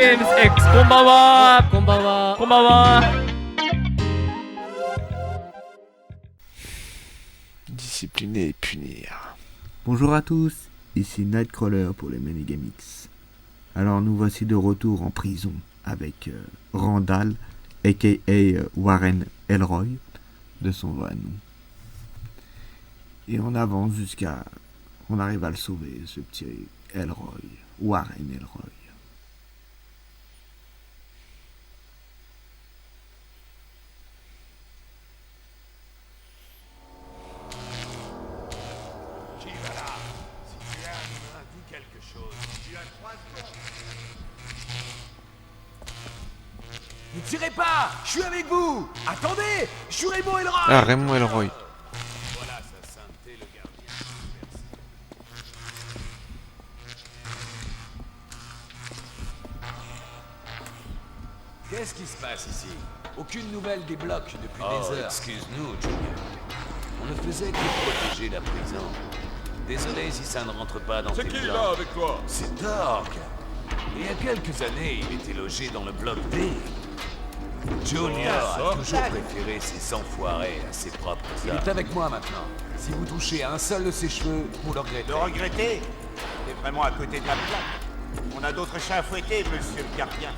Games X, konbanwa. Konbanwa. Konbanwa. Discipliner et punir. Bonjour à tous, ici Nightcrawler pour les Minigame X. Alors nous voici de retour en prison avec Randall, aka Warren Elroy, de son vrai nom. Et on avance jusqu'à... on arrive à le sauver, ce petit Elroy, Warren Elroy. Qui va là? Si tu as un humain, dis quelque chose. Tu as 3 secondes. Ne tirez pas! Je suis avec vous! Attendez! Je suis Raymond Elroy! Ah, Raymond Elroy. Voilà sa sainteté, le gardien. Qu'est-ce qui se passe ici? Aucune nouvelle des blocs depuis des heures. Excuse-nous, Junior. On ne faisait que protéger la prison. Désolé si ça ne rentre pas dans tes plans. C'est qui là avec toi? C'est Dork. Il y a quelques années, il était logé dans le bloc D. Junior a toujours préféré ses enfoirés à ses propres armes. Il est avec moi maintenant. Si vous touchez à un seul de ses cheveux, vous le regrettez. Le regretter? T'es vraiment à côté de la plaque. On a d'autres chats à fouetter, monsieur le gardien.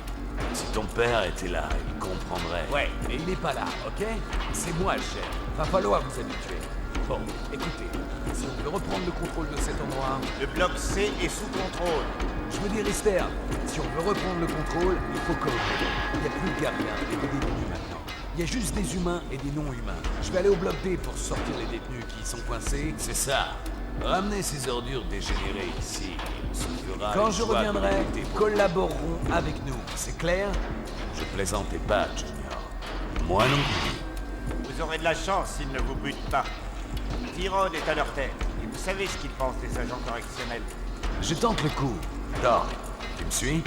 Si ton père était là, il comprendrait. Ouais, mais il n'est pas là, ok? C'est moi le chef. Va falloir vous habituer. Bon, écoutez, si on veut reprendre le contrôle de cet endroit... Le bloc C est sous contrôle. Je veux dire externe. Si on veut reprendre le contrôle, il faut coopérer. Il n'y a plus de gardiens et de détenus maintenant. Il y a juste des humains et des non-humains. Je vais aller au bloc D pour sortir les détenus qui y sont coincés. C'est ça. Ramenez ces ordures dégénérées ici. Quand je reviendrai, ils collaboreront avec nous. C'est clair? Je plaisantais pas, Junior. Moi non plus. Vous aurez de la chance s'ils ne vous butent pas. Tyrone est à leur tête. Et vous savez ce qu'ils pensent des agents correctionnels. Je tente le coup. Dork, tu me suis?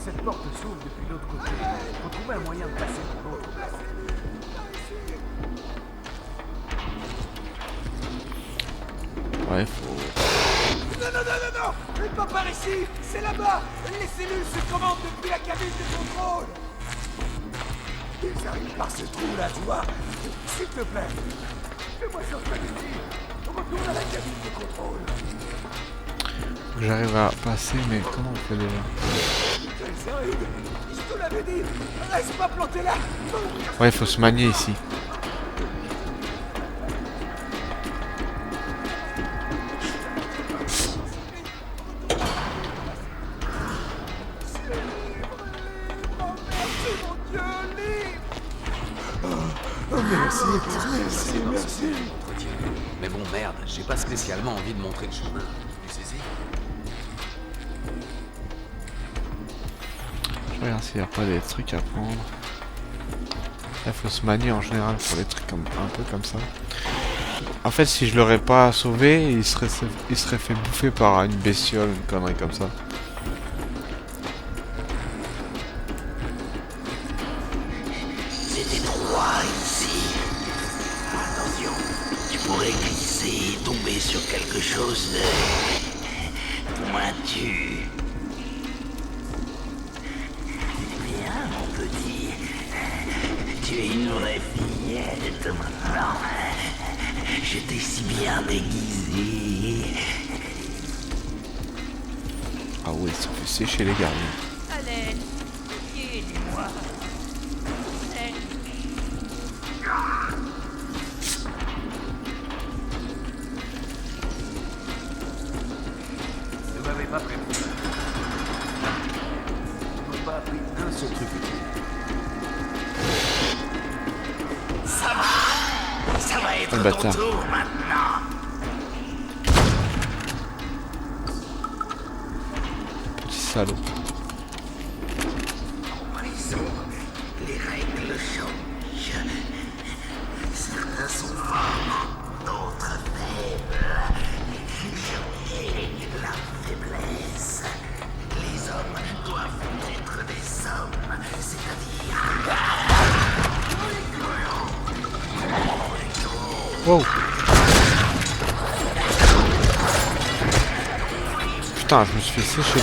Cette porte s'ouvre depuis l'autre côté. Faut trouver un moyen de passer pour l'autre. Ouais, faut... Non, pas par ici. C'est là-bas. Les cellules se commandent depuis la cabine de contrôle. Ils arrivent par ce trou-là, tu vois. S'il te plaît, fais-moi sortir d'ici. Retourne à la cabine de contrôle. Faut que j'arrive à passer, mais comment on fait déjà? Je te l'avais dit. Reste pas planté là. Ouais, il faut se manier ici. Merci. Mais bon, merde, j'ai pas spécialement envie de montrer le chemin. Tu saisis? Je regarde s'il n'y a pas des trucs à prendre. Là, faut se manier en général pour les trucs comme, un peu comme ça. En fait, si je l'aurais pas sauvé, il serait fait bouffer par une bestiole, une connerie comme ça. C'est étroit ici. Attention, tu pourrais glisser et tomber sur quelque chose de pointu. Bien, mon petit. Tu es une vraie fillette maintenant. Je t'ai si bien déguisé. Ah ouais, ils se sont fait sécher les gardiens. Allez, aidez-moi. Ne m'avez pas prévenu. Ils n'ont pas appris un seul truc utile. Ça va être Le ton bâtard. tour maintenant. Petit salaud. En prison, les règles changent. Certains sont forts, d'autres faibles. J'en ai la faiblesse. Les hommes putain, je me suis fait sécher.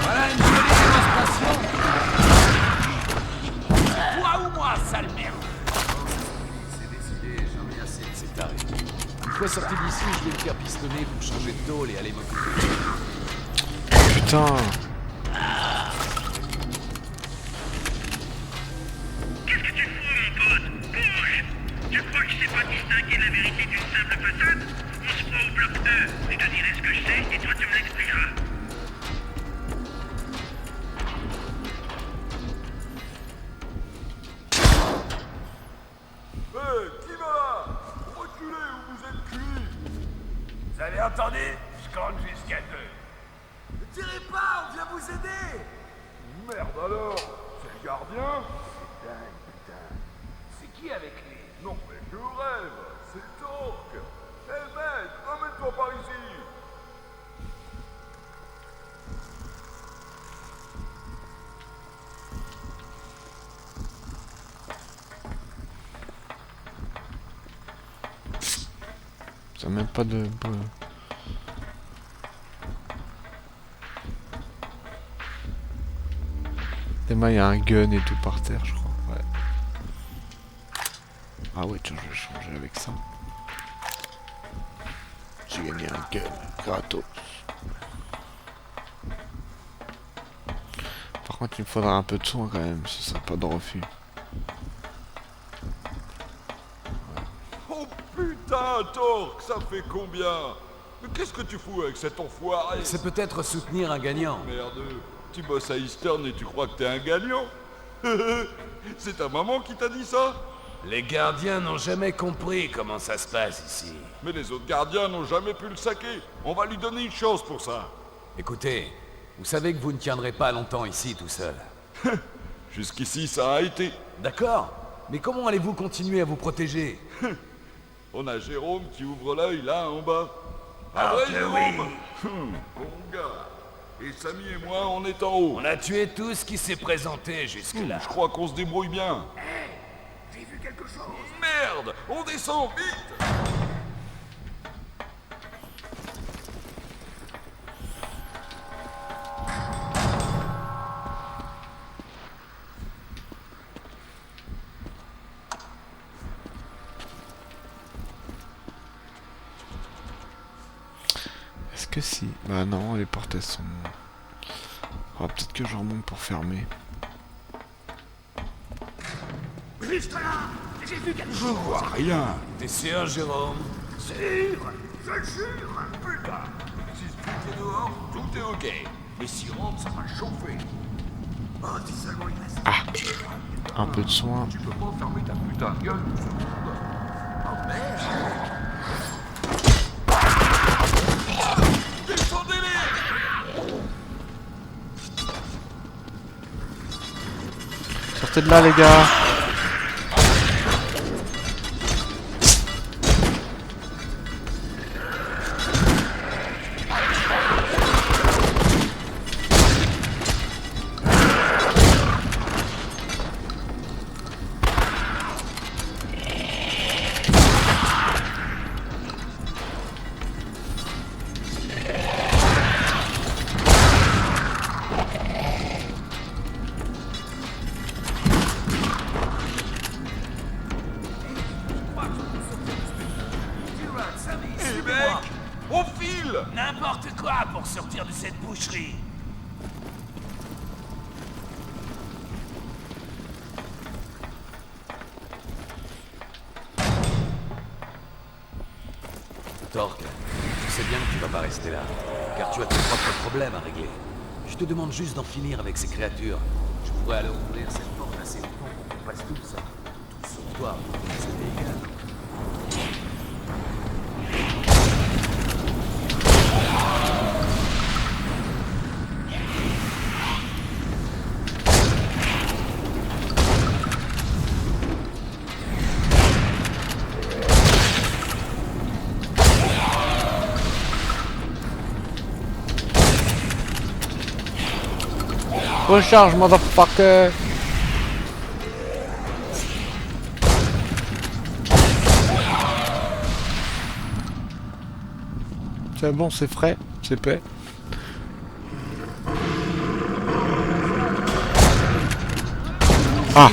Voilà une jolie démonstration. Toi ou moi, sale merde. C'est décidé, j'en ai assez de ces tarés. Une fois sorti d'ici, je vais le faire pistonner pour changer de tôle et aller m'occuper. Putain. Qu'est-ce que tu fous, mon pote? Bouge! Tu crois que je sais pas distinguer la vérité d'une simple façade? On se voit au bloc 2. Je te dirai ce que je sais et toi tu me l'expliqueras. Qui va là? Reculez ou vous êtes cuits. Vous avez entendu? Je compte jusqu'à 2. Ne tirez pas, on vient vous aider. Merde alors, c'est le gardien? Putain. C'est qui avec lui? Non mais je rêve, c'est Torque. Hé mec, ramène-toi par ici. Ça même pas de... Tellement il y a un gun et tout par terre, je crois. Ouais. Ah ouais, tiens, je vais changer avec ça. J'ai gagné un gun, gratos. Par contre, il me faudra un peu de soin quand même, ce sera pas de refus. Oh putain, Torque, ça fait combien? Mais qu'est-ce que tu fous avec cet enfoiré? C'est peut-être soutenir un gagnant. Merde, tu bosses à Eastern et tu crois que t'es un gagnant? C'est ta maman qui t'a dit ça? Les gardiens n'ont jamais compris comment ça se passe ici. Mais les autres gardiens n'ont jamais pu le saquer. On va lui donner une chance pour ça. Écoutez, vous savez que vous ne tiendrez pas longtemps ici tout seul. Jusqu'ici, ça a été. D'accord, mais comment allez-vous continuer à vous protéger? On a Jérôme qui ouvre l'œil là en bas. Ah, vrai, que Jérôme? oui. Bon gars. Et Samy et moi, on est en haut. On a tué tout ce qui s'est présenté jusque-là. Je crois qu'on se débrouille bien. J'ai vu quelque chose. Merde! On descend, vite! Est-ce que si? Bah non, les portes elles sont... Ah, peut-être que je remonte pour fermer. Juste là, j'ai vu quelque Je chose. vois rien. T'es sûr, Jérôme? Sûr, je le jure. Putain! Si ce truc est dehors, tout est ok. Mais s'il rentre, ça va chauffer. Oh, si seulement il reste. Ah, un peu de soin. Tu peux pas fermer ta putain de gueule une seconde. Oh merde! Descendez-les! Sortez de là, les gars. Hé mec! On file! N'importe quoi pour sortir de cette boucherie. Torque, tu sais bien que tu vas pas rester là, car tu as tes propres problèmes à régler. Je te demande juste d'en finir avec ces créatures. Je pourrais alors ouvrir cette porte assez longtemps pour qu'on passe tout ça. Tout sur toi, c'est égal. Recharge, motherfucker. C'est bon, c'est frais, c'est paix. Ah!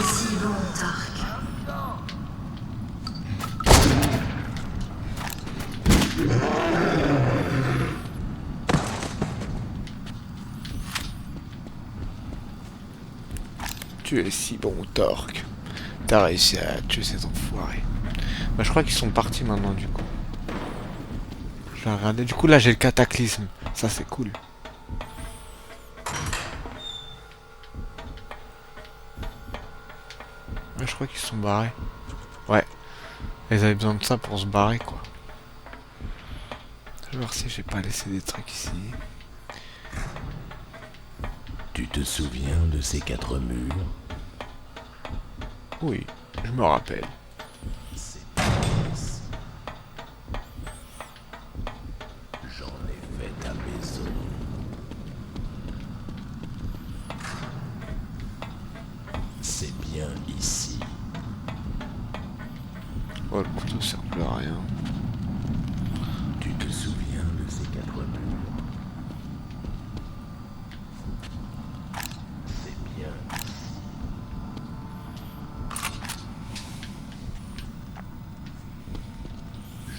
Tu es si bon, Torque. T'as réussi à tuer cet enfoiré. Bah, je crois qu'ils sont partis maintenant, du coup. Je vais regarder. Du coup, là, j'ai le cataclysme. Ça, c'est cool. Ouais, je crois qu'ils se sont barrés. Ouais. Ils avaient besoin de ça pour se barrer, quoi. Je vais voir si j'ai pas laissé des trucs ici. Tu te souviens de ces 4 murs? Oui, je me rappelle. J'en ai fait ta maison. C'est bien ici. Oh, le couteau sert plus à rien. Tu te souviens de ces 4 murs? C'est bien ici.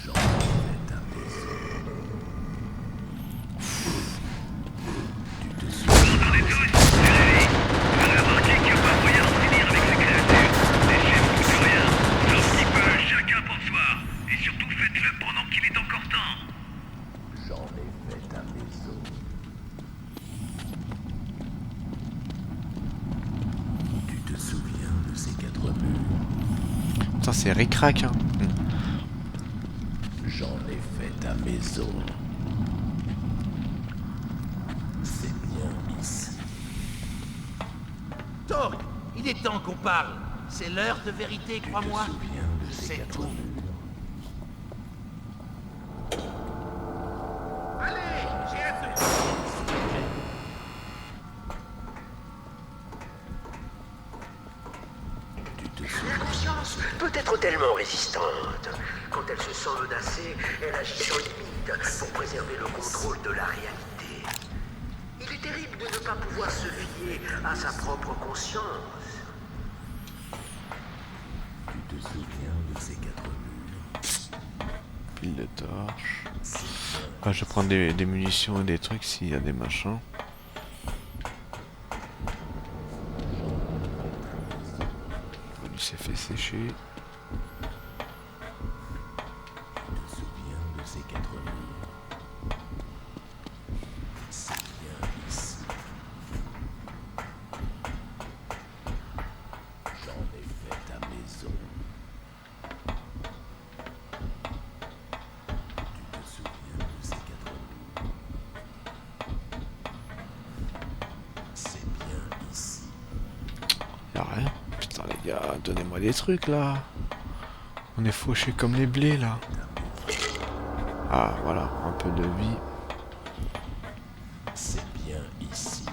J'en ai fait ta maison. Tu te souviens? Entendez tous? Vous avez remarqué qu'il n'y a pas moyen d'en finir avec ces créatures. Les chefs foutent rien. Lorsqu'ils peuvent, chacun pour soi. Et surtout, faites-le pendant qu'il est encore temps. J'en ai fait ta maison. Tu te souviens de ces 4 murs? Putain, c'est ric-rac, hein. J'en ai fait ta maison. C'est bien ici. Torque, il est temps qu'on parle. C'est l'heure de vérité, Tu te crois-moi. souviens de ces C'est 4 tout. murs? Allez, j'ai hâte de... Tu te La souviens? conscience peut être tellement résistante. Quand elle se sent menacée, elle agit sans limite pour préserver le contrôle de la réalité. Il est terrible de ne pas pouvoir se fier à sa propre conscience. Tu te souviens de ces 4 murs? Pile de torches. Ah, je vais prendre des munitions et des trucs s'il y a des machins. Il s'est fait sécher. Tu te souviens de ces 4 murs? C'est bien ici. J'en ai fait ta maison. Tu te souviens de ces 4 murs? C'est bien ici. Y'a rien. Putain, les gars, donnez-moi des trucs là. On est fauchés comme les blés là. Ah, voilà, un peu de vie. C'est bien ici.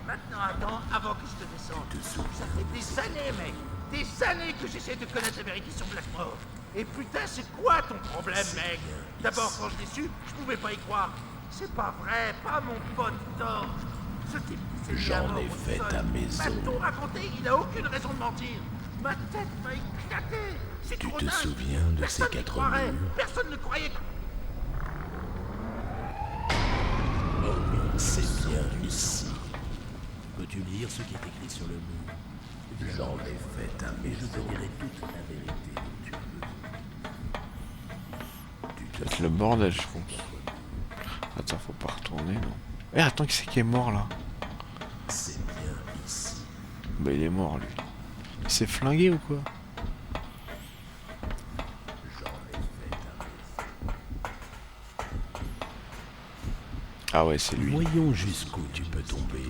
Maintenant, attends, avant que je te descende. Tu te souviens? Ça fait des années, mec. Des années que j'essaie de connaître la vérité sur Blackmore. Et putain, c'est quoi ton problème, mec? D'abord, quand je l'ai su, je pouvais pas y croire. C'est pas vrai, pas mon pote Torque. Ce type qui s'est mis à J'en mort ai au fait sol ta m'a maison. tout raconté, il a aucune raison de mentir. Ma tête m'a éclaté. C'est Tu trop te dingue. souviens de ces Personne n'y 4 croirait. murs? Personne ne croyait. C'est bien ici. Peux-tu lire ce qui est écrit sur le mur? J'en ai fait ta maison. Je te dirai toute la vérité dont tu veux. Tu te C'est le bordel, je pense. Attends, faut pas retourner, non. Eh, attends, qui c'est qui est mort là? C'est bien ici. Bah, il est mort lui. Il s'est flingué ou quoi? J'en ai fait ta maison. Ah ouais, c'est lui. Voyons jusqu'où tu peux tomber.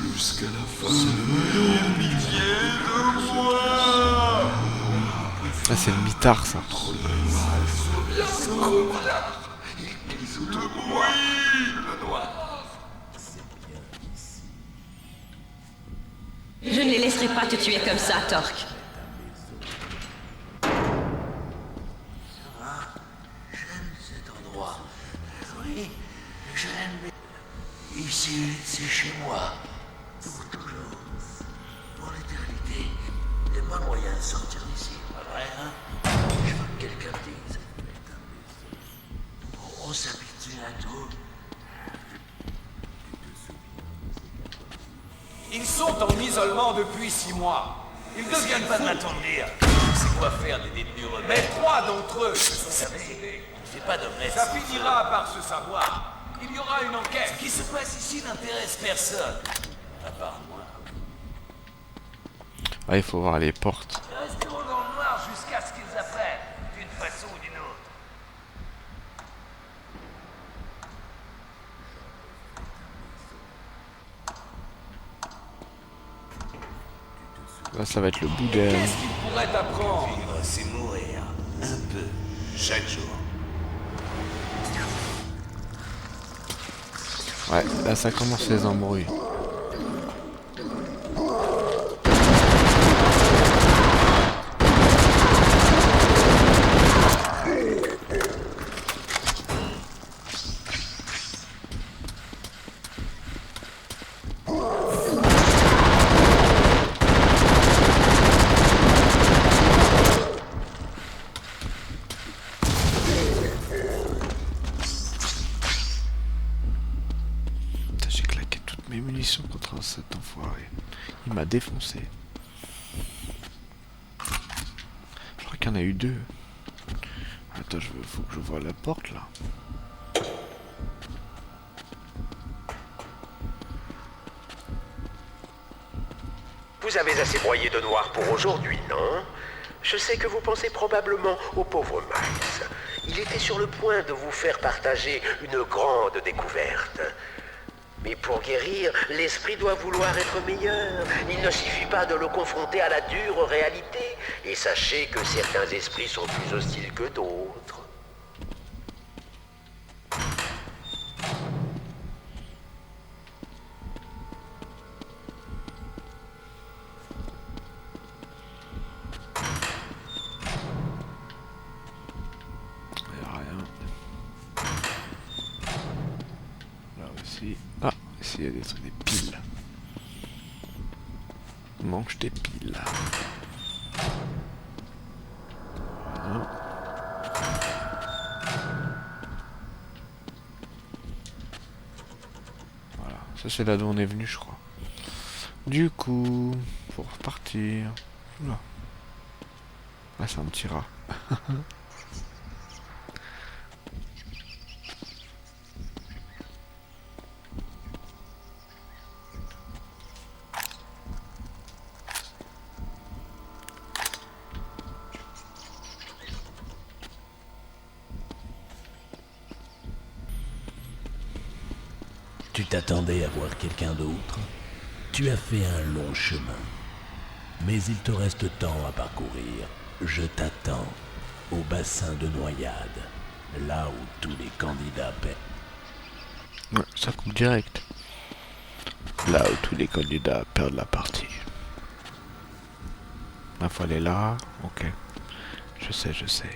C'est bien ici. Ah, c'est le mitard ça. C'est bien laisserai pas te tuer comme ça, Torque. J'aime cet endroit. Oui, j'aime. Ici, c'est chez moi. Pour toujours. Pour l'éternité. Il n'y a pas moyen de sortir d'ici, pas vrai, hein? Je veux que quelqu'un me dise. On s'habitue à tout. Ils sont en isolement depuis 6 mois. Ils deviennent pas de m'attendrir. C'est quoi faire des détenus rebelles? Mais 3 d'entre eux se sont suicidés. Fais pas de messe. Ça finira par se savoir. Il y aura une enquête. Ce qui se passe ici n'intéresse personne. À part moi. Ah, il faut voir les portes. Ils resteront dans le noir jusqu'à ce qu'ils apprennent, d'une façon ou d'une autre. Là, ça va être le boudin. Qu'est-ce qu'ils pourraient apprendre? Vivre, c'est mourir. Un peu. Chaque jour. Ouais, là, ça commence les embrouilles. J'ai claqué toutes mes munitions contre cet enfoiré. Il m'a défoncé. Je crois qu'il y en a eu 2. Attends, faut que je vois la porte là. Vous avez assez broyé de noir pour aujourd'hui, non? Je sais que vous pensez probablement au pauvre Miles. Il était sur le point de vous faire partager une grande découverte. Mais pour guérir, l'esprit doit vouloir être meilleur. Il ne suffit pas de le confronter à la dure réalité. Et sachez que certains esprits sont plus hostiles que d'autres. Il n'y a rien. Là aussi. Ah, ici il y a des trucs, des piles. Mange des piles. Voilà. Voilà, ça c'est là d'où on est venu, je crois. Du coup, faut repartir. Oula. Ah, c'est un petit rat. Tu t'attendais à voir quelqu'un d'autre? Tu as fait un long chemin. Mais il te reste temps à parcourir. Je t'attends au bassin de noyade, là où tous les candidats paient. Ouais, ça coupe direct. Là où tous les candidats perdent la partie. Il faut aller là. Ok. Je sais, je sais.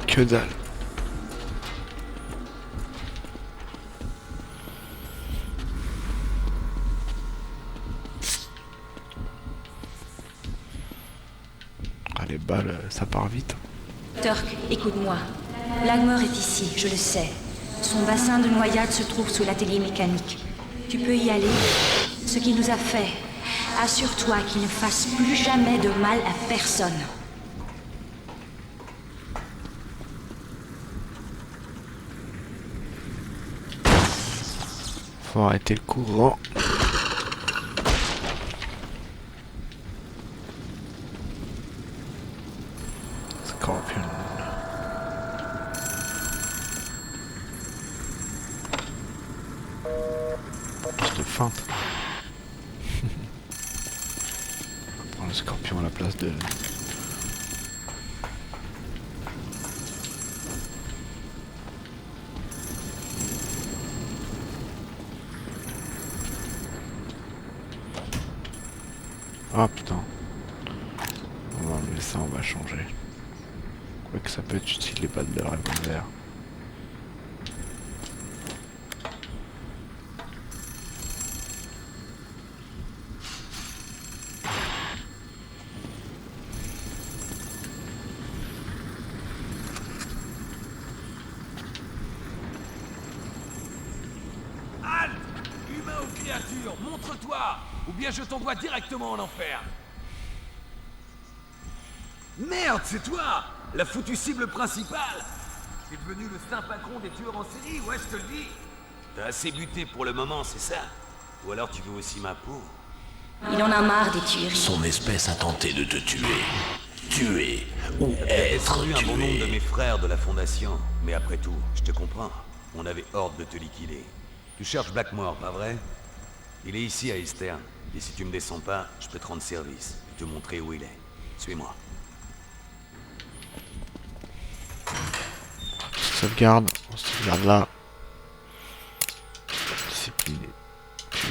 Que dalle. Ah, les balles, ça part vite. Torque, écoute-moi. Langmore est ici, je le sais. Son bassin de noyade se trouve sous l'atelier mécanique. Tu peux y aller. Ce qu'il nous a fait, assure-toi qu'il ne fasse plus jamais de mal à personne. Faut arrêter le courant. scorpion à la place de... Ah putain. On va enlever ça, on va changer. Quoique ça peut être utile les balles de revolver. Halte! Humain ou créature, montre-toi! Ou bien je t'envoie directement en enfer. Merde, c'est toi! La foutue cible principale! T'es devenu le saint patron des tueurs en série, ouais, je te le dis! T'as assez buté pour le moment, c'est ça? Ou alors tu veux aussi ma peau? Il en a marre des tueries. Son espèce a tenté de te tuer. Tuer ou être J'ai un bon nombre de tué. mes frères de la Fondation. Mais après tout, je te comprends. On avait ordre de te liquider. Tu cherches Blackmore, pas vrai? Il est ici à Eastern. Et si tu me descends pas, je peux te rendre service. Et te montrer où il est. Suis-moi. Sauvegarde, on sauvegarde là. Discipliné. Puis...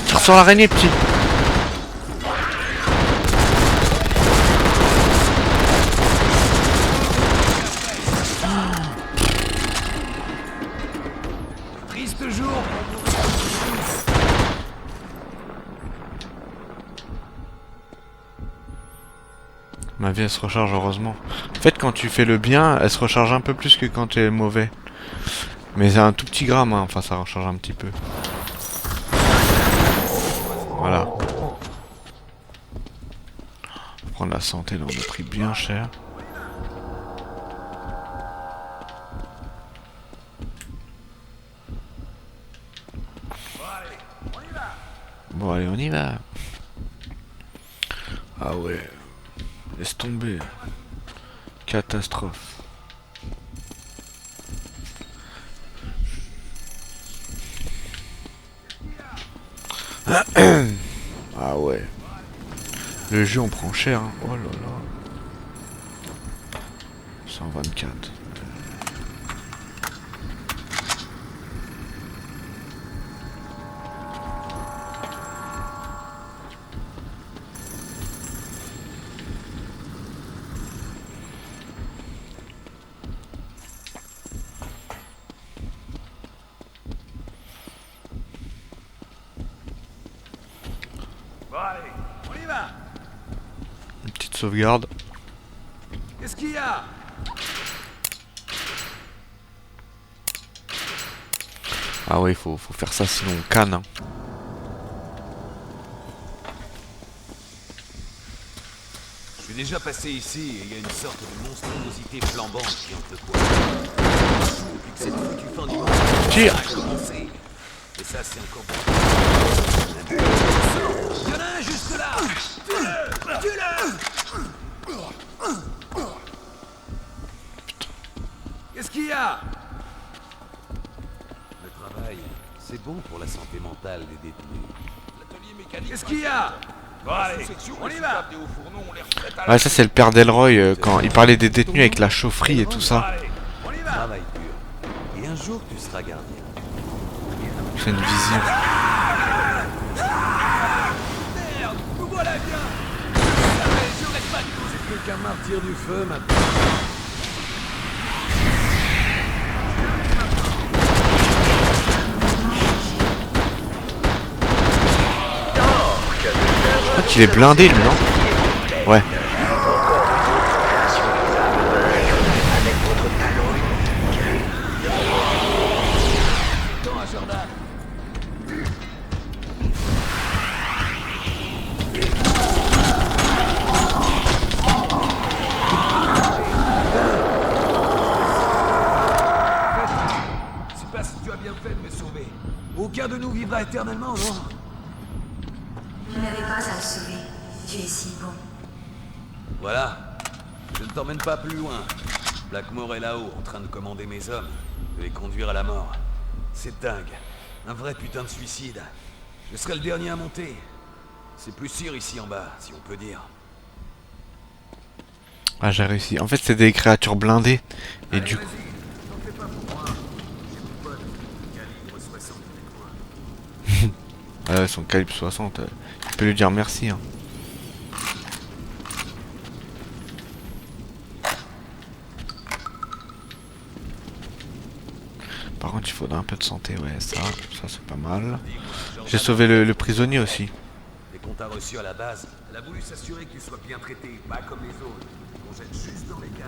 Tire sur l'araignée, petit. Triste jour. Ma vie elle se recharge heureusement. En fait quand tu fais le bien, elle se recharge un peu plus que quand tu es mauvais. Mais c'est un tout petit gramme, hein. Enfin ça recharge un petit peu. Voilà. Faut prendre la santé, là on a pris bien cher. Bon allez on y va. Ah ouais. Laisse tomber. Catastrophe. Ah ouais. Le jeu on prend cher, hein. Oh là là. 124. Bon allez, on y va. Une petite sauvegarde. Qu'est-ce qu'il y a? Ah ouais, faut faire ça sinon on canne. Hein. Je suis déjà passé ici et il y a une sorte de monstruosité flambante qui entre quoi. Depuis que cette foutue fin du monde Tire. a commencé. Et ça c'est encore bon. Il y en a un juste là. Tue-le. Tue-le. Qu'est-ce qu'il y a? Le travail, c'est bon pour la santé mentale des détenus. L'atelier mécanique. Qu'est-ce qu'il y a? Bon allez, on y va. Ouais, ça c'est le père d'Elroy quand il parlait des détenus avec la chaufferie et tout ça. On y va. Travail dur. Et un jour tu seras gardien. C'est une vision. Merde, nous voilà bien. J'aurais pas dû. C'est plus qu'un martyr du feu maintenant. Je crois qu'il est blindé lui, non? Ouais. vivra éternellement, non? Tu n'avais pas à le sauver. Tu es si bon. Voilà. Je ne t'emmène pas plus loin. Blackmore est là-haut, en train de commander mes hommes, de les conduire à la mort. C'est dingue. Un vrai putain de suicide. Je serai le dernier à monter. C'est plus sûr ici en bas, si on peut dire. Ah, j'ai réussi. En fait, c'est des créatures blindées. Et Allez, du coup... vas-y, t'en fais pas pour moi. J'ai mon pote, calibre 60 avec moi. son calibre 60, tu peux lui dire merci. Hein. Par contre, il faudra un peu de santé, ouais, ça c'est pas mal. J'ai sauvé le prisonnier aussi. Dès qu'on t'a reçu à la base, elle a voulu s'assurer que tu sois bien traité, pas comme les autres. Qu'on jette juste dans les cages.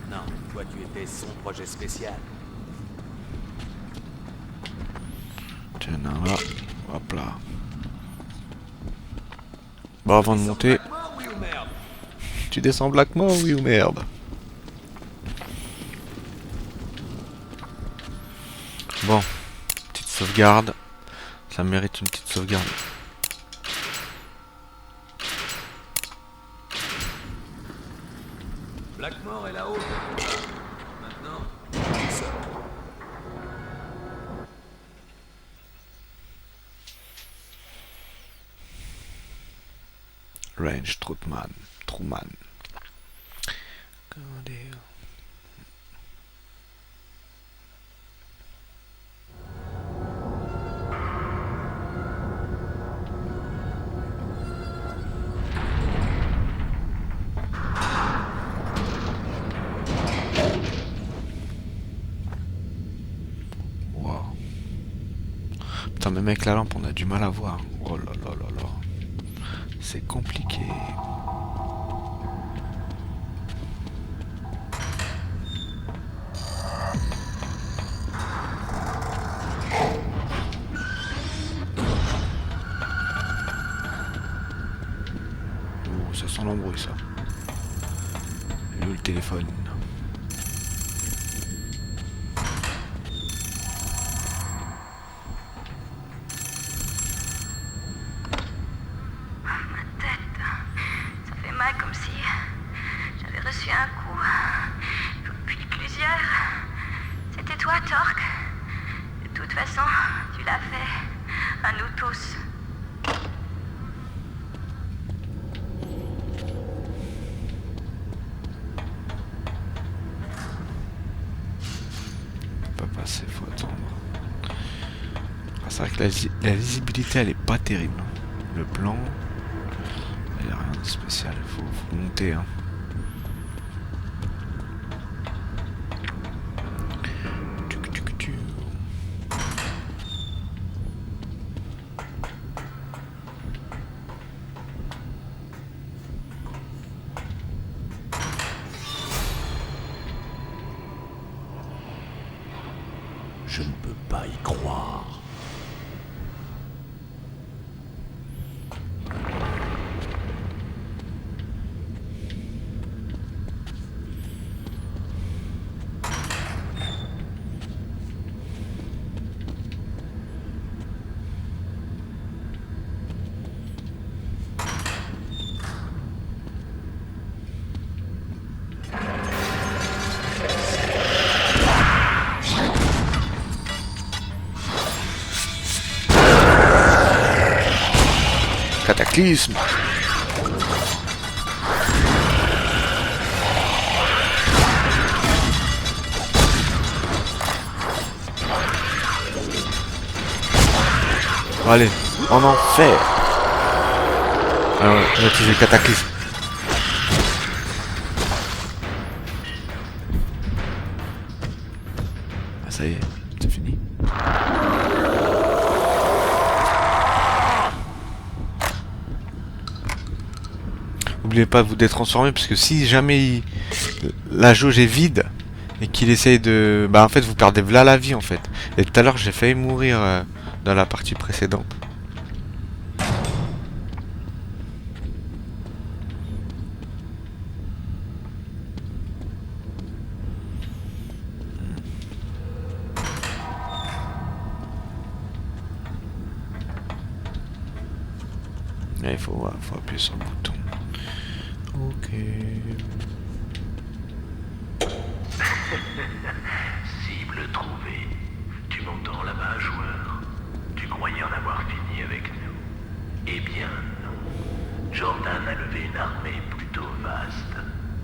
Non, toi tu étais son projet spécial. Tiens, là, hop là. Bon, avant de monter, Blackmore, oui ou merde? tu descends Blackmore, oui ou merde? Bon, petite sauvegarde. Ça mérite une petite sauvegarde. Blackmore est là-haut. Maintenant, tout seul. Range Truman. Wow. Putain, même avec la lampe, on a du mal à voir. Oh là là là là. C'est compliqué. Oh, ça sent l'embrouille, ça. Et où le téléphone? Ça fait mal comme si j'avais reçu un coup, puis plusieurs. C'était toi, Torque. De toute façon, tu l'as fait. À nous tous. On peut passer, faut attendre. Ah, c'est vrai que la visibilité, elle est pas terrible. Le plan, il n'y a rien de spécial, faut monter. Hein. Je ne peux pas y croire. Cataclysme. Allez, en enfer. Alors, on va utiliser Cataclysme. Ah, ça y est, c'est fini. N'oubliez pas de vous détransformer parce que si jamais la jauge est vide et qu'il essaye de... Bah en fait vous perdez là la vie en fait. Et tout à l'heure j'ai failli mourir dans la partie précédente. faut appuyer sur le bouton. Ok. Cible trouvée. Tu m'entends là-bas, joueur? Tu croyais en avoir fini avec nous? Eh bien, non. Jordan a levé une armée plutôt vaste.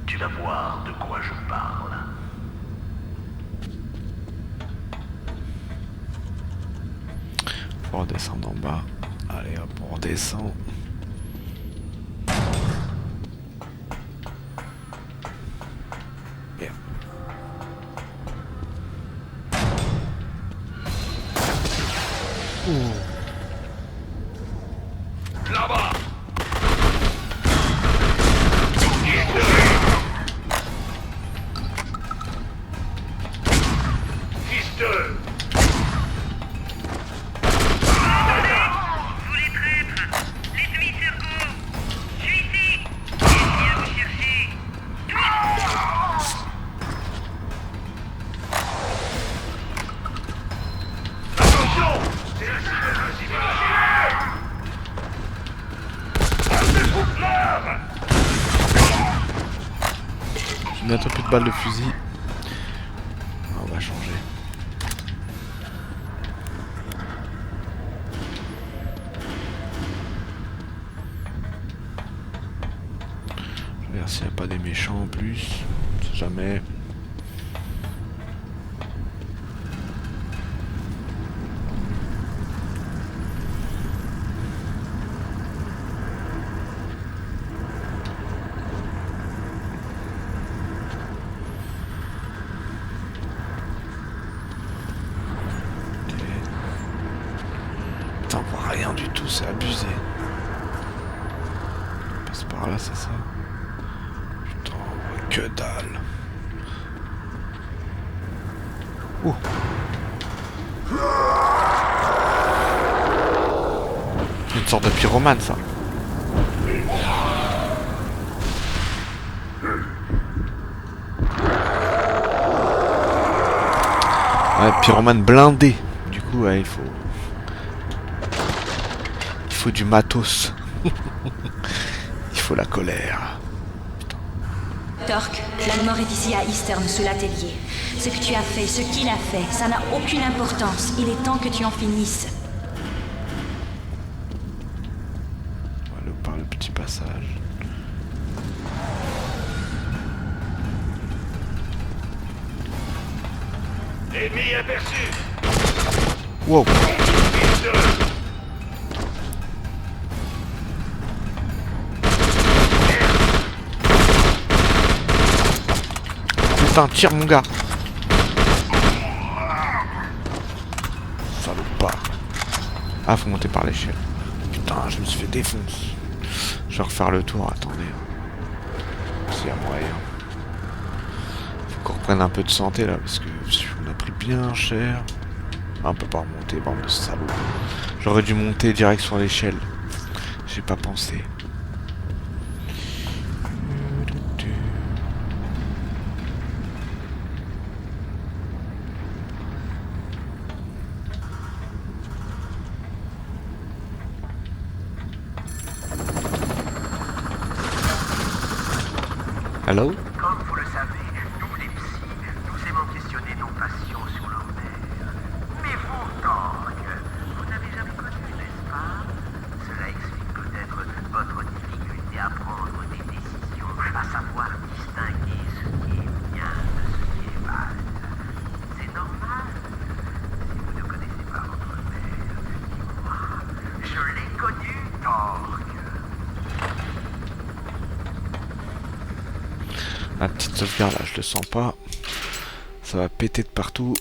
Tu vas voir de quoi je parle. Faut redescendre en bas. Allez hop, on redescend. Bien. Là-bas. Fils de... Vous les traîtres! L'ennemi Sergo! Je suis ici! Viens vous chercher! Attention! C'est la cible J'ai bientôt plus de balles de fusil. On va changer. Je regarde s'il n'y a pas des méchants en plus. On sait jamais. Putain, on voit rien du tout, c'est abusé. On passe par là, c'est ça? Putain, on voit que dalle. Ouh. Une sorte de pyromane, ça. Ouais, pyromane blindé. Du coup, ouais, il faut du matos. Il faut la colère. Torque, la mort est ici à Eastern, sous l'atelier. Ce que tu as fait, ce qu'il a fait, ça n'a aucune importance. Il est temps que tu en finisses. On va aller par le petit passage. Ennemi aperçu! Wow. Fils de... Putain, tire mon gars. Salopard. Ah, faut monter par l'échelle. Putain, je me suis fait défoncer. Je vais refaire le tour, attendez. S'il y a moyen. Faut qu'on reprenne un peu de santé là, parce que on a pris bien cher. Ah, on peut pas remonter, bande de salauds. J'aurais dû monter direct sur l'échelle. J'ai pas pensé. Hello? Comme vous le savez, nous les psys, nous aimons questionner nos patients sur leur mère. Mais vous, Torque, vous n'avez jamais connu, n'est-ce pas? Cela explique peut-être votre difficulté à prendre des décisions, à savoir distinguer ce qui est bien de ce qui est mal. C'est normal. Si vous ne connaissez pas votre mère, moi, je l'ai connue, Torque. La petite sauvegarde là, je le sens pas. Ça va péter de partout.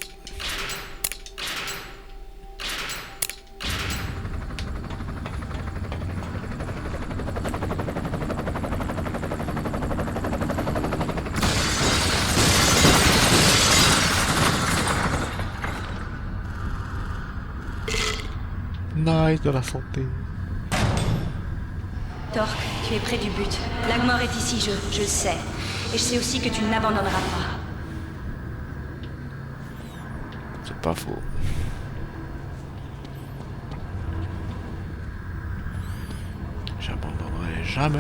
Nice de la santé. Torque, tu es près du but. L'Agmor est ici, je le sais. Et je sais aussi que tu ne l'abandonneras pas. C'est pas faux. J'abandonne Jamais.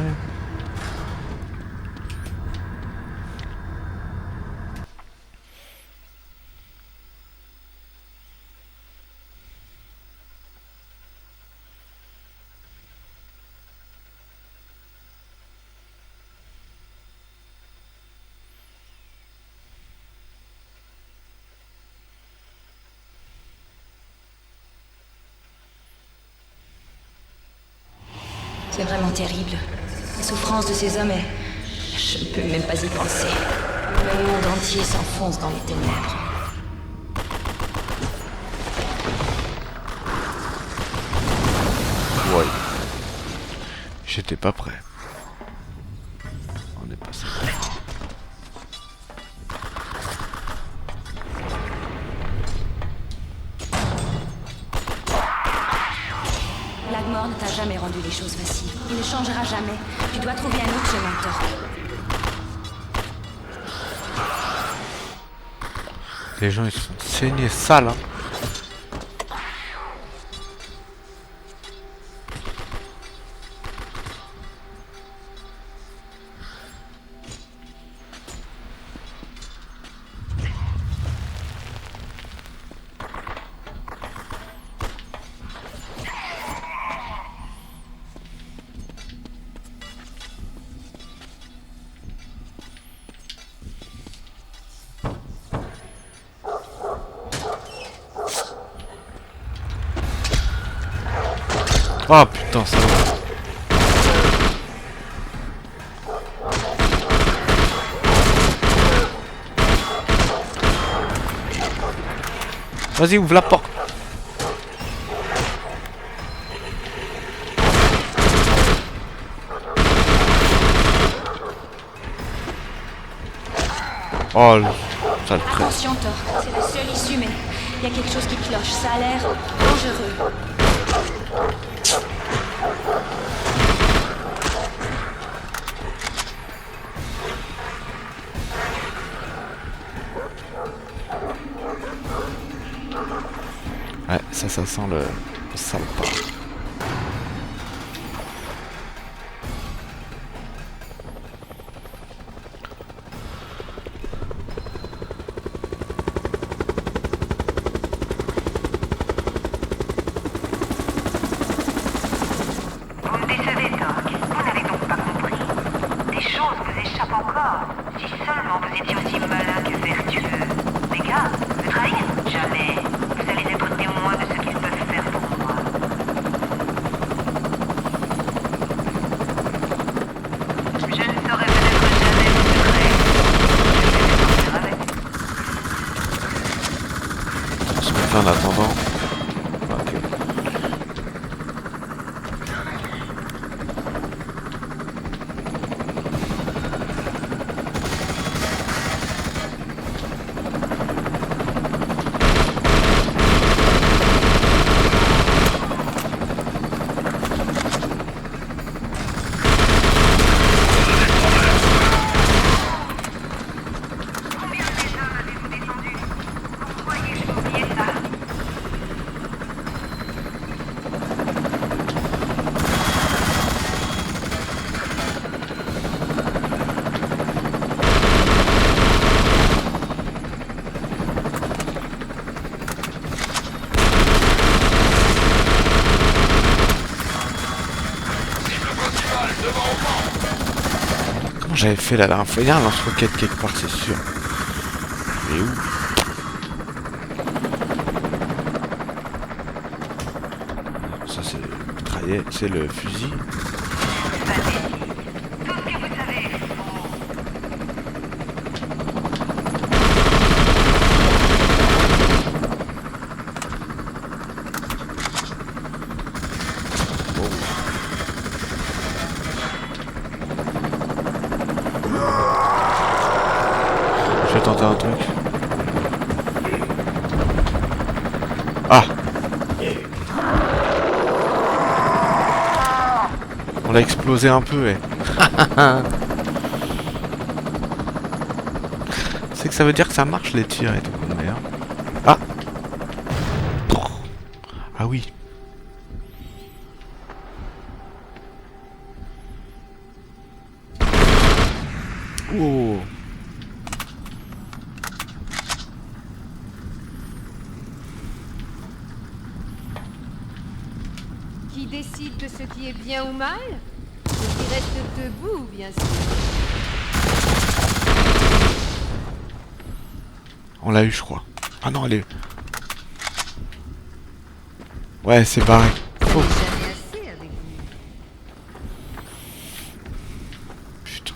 C'est vraiment terrible. La souffrance de ces hommes est... Je ne peux même pas y penser. Le monde entier s'enfonce dans les ténèbres. Ouais. J'étais pas prêt. On est passé. Lagmor ne t'a jamais rendu les choses faciles. Il ne changera jamais. Tu dois trouver un autre chemin, Torque. Les gens ils se font saigner sale hein. Oh putain ça va. Vas-y ouvre la porte. Oh le sale trait. Attention, Torque. C'est la seule issue, mais il y a quelque chose qui cloche. Ça a l'air dangereux. Ouais, ça sent le sale pas. Vous me décevez, Torque. Vous n'avez donc pas compris. Des choses vous échappent encore. Si seulement vous étiez aussi malin que vertueux. Les gars, me trahir? Jamais. Vous allez être témoin de ce qu'ils peuvent faire pour moi. Je ne saurais peut-être jamais vos secrets. Je vais sortir avec. Ce qu'on fait en attendant. Ok. Combien déjà avez-vous descendu? Vous croyez que je vais oublier ça? Comment j'avais fait la dernière fois? Il y a un lance-roquette quelque part c'est sûr. Mais où? Ça c'est le mitraillette, c'est le fusil. Tout ce que vous savez est faux. Je vais tenter un truc. Ah! On l'a explosé un peu, ouais. C'est que ça veut dire que ça marche les tirs et tout. Merde. Ah! Ah oui. Oh. Qui décide de ce qui est bien ou mal? Ceux qui restent debout, bien sûr. On l'a eu, je crois. Ah non, elle est... Ouais, c'est barré. Oh. Jamais assez avec vous. Putain.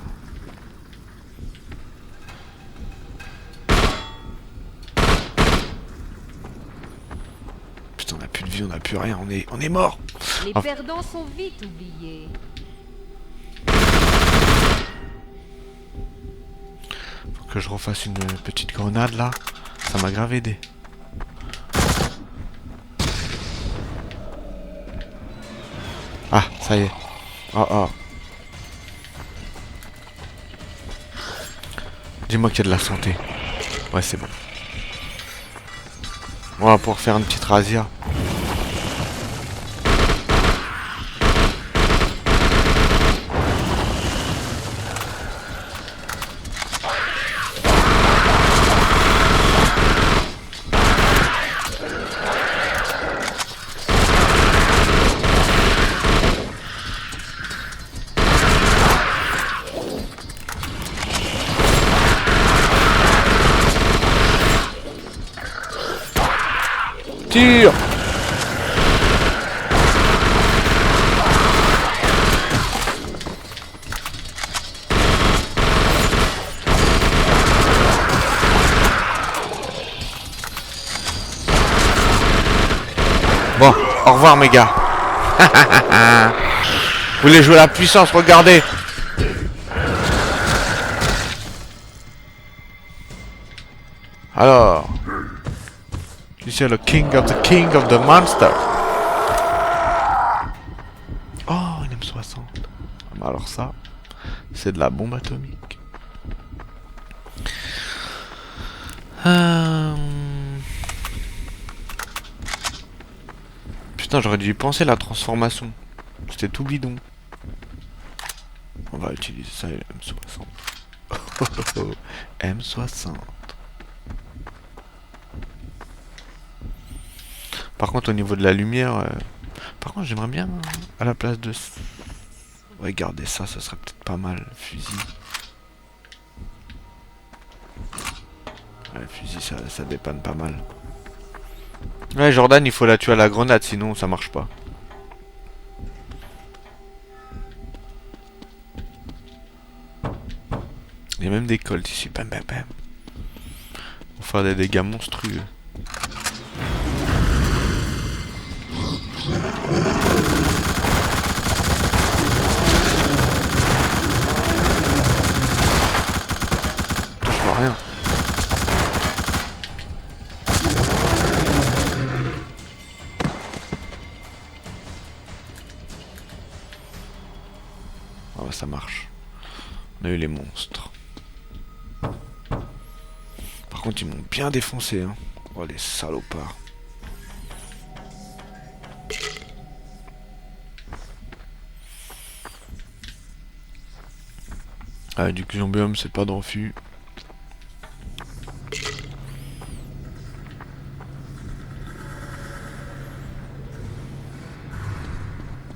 Putain, on a plus de vie, on a plus rien, on est mort. Les Ah. perdants sont vite oubliés. Faut que je refasse une petite grenade là. Ça m'a grave aidé. Ah, ça y est. Oh oh. Dis-moi qu'il y a de la santé. Ouais, c'est bon. On va pouvoir faire une petite razzia. Tire! Bon, au revoir mes gars. Vous voulez jouer la puissance, regardez. Alors, ici le king of the monster. Oh, une M60. Ah, bah alors ça, c'est de la bombe atomique. Putain, j'aurais dû y penser la transformation. C'était tout bidon. On va utiliser ça, M60. M60. Par contre, au niveau de la lumière, par contre, j'aimerais bien, à la place de... Ouais, garder ça, ça serait peut-être pas mal. Fusil. Ouais, fusil, ça dépanne pas mal. Ouais, Jordan, il faut la tuer à la grenade, sinon ça marche pas. Il y a même des colts ici. Bam, bam, bam. Pour faire des dégâts monstrueux. Touche-moi rien. Ah ouais, ça marche. On a eu les monstres. Par contre, ils m'ont bien défoncé, hein. Oh, les salopards. Ah, du Xombium, c'est pas de refus.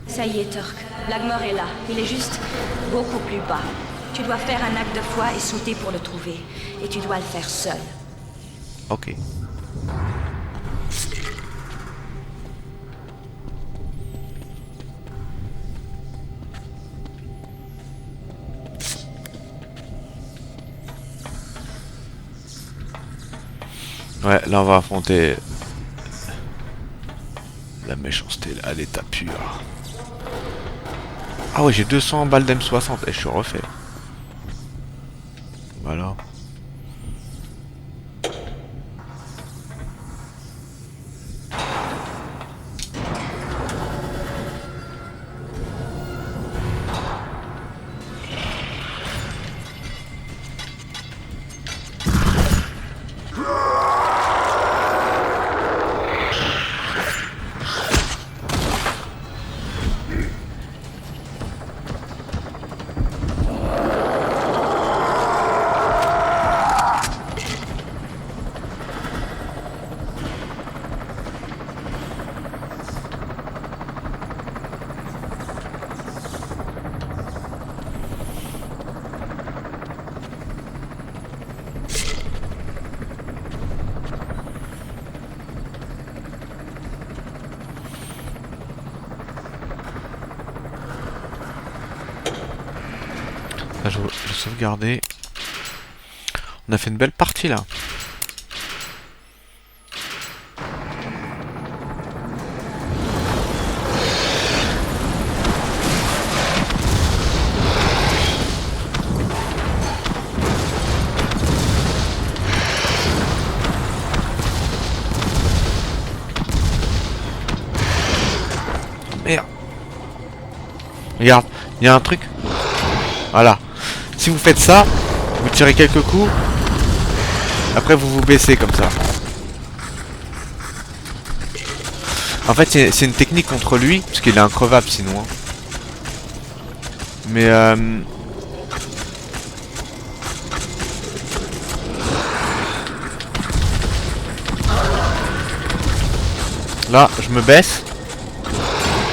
Ça y est, Turk. Lagmor est là. Il est juste beaucoup plus bas. Tu dois faire un acte de foi et sauter pour le trouver. Et tu dois le faire seul. Ok. Ouais, là on va affronter la méchanceté à l'état pur. Ah ouais, j'ai 200 balles d'M60 et je suis refait. Voilà. Ah, je vais sauvegarder. On a fait une belle partie là. Merde. Regarde, il y a un truc. Voilà. Si vous faites ça, vous tirez quelques coups. Après vous vous baissez comme ça. En fait c'est une technique contre lui, parce qu'il est increvable sinon. Hein. Mais là, je me baisse.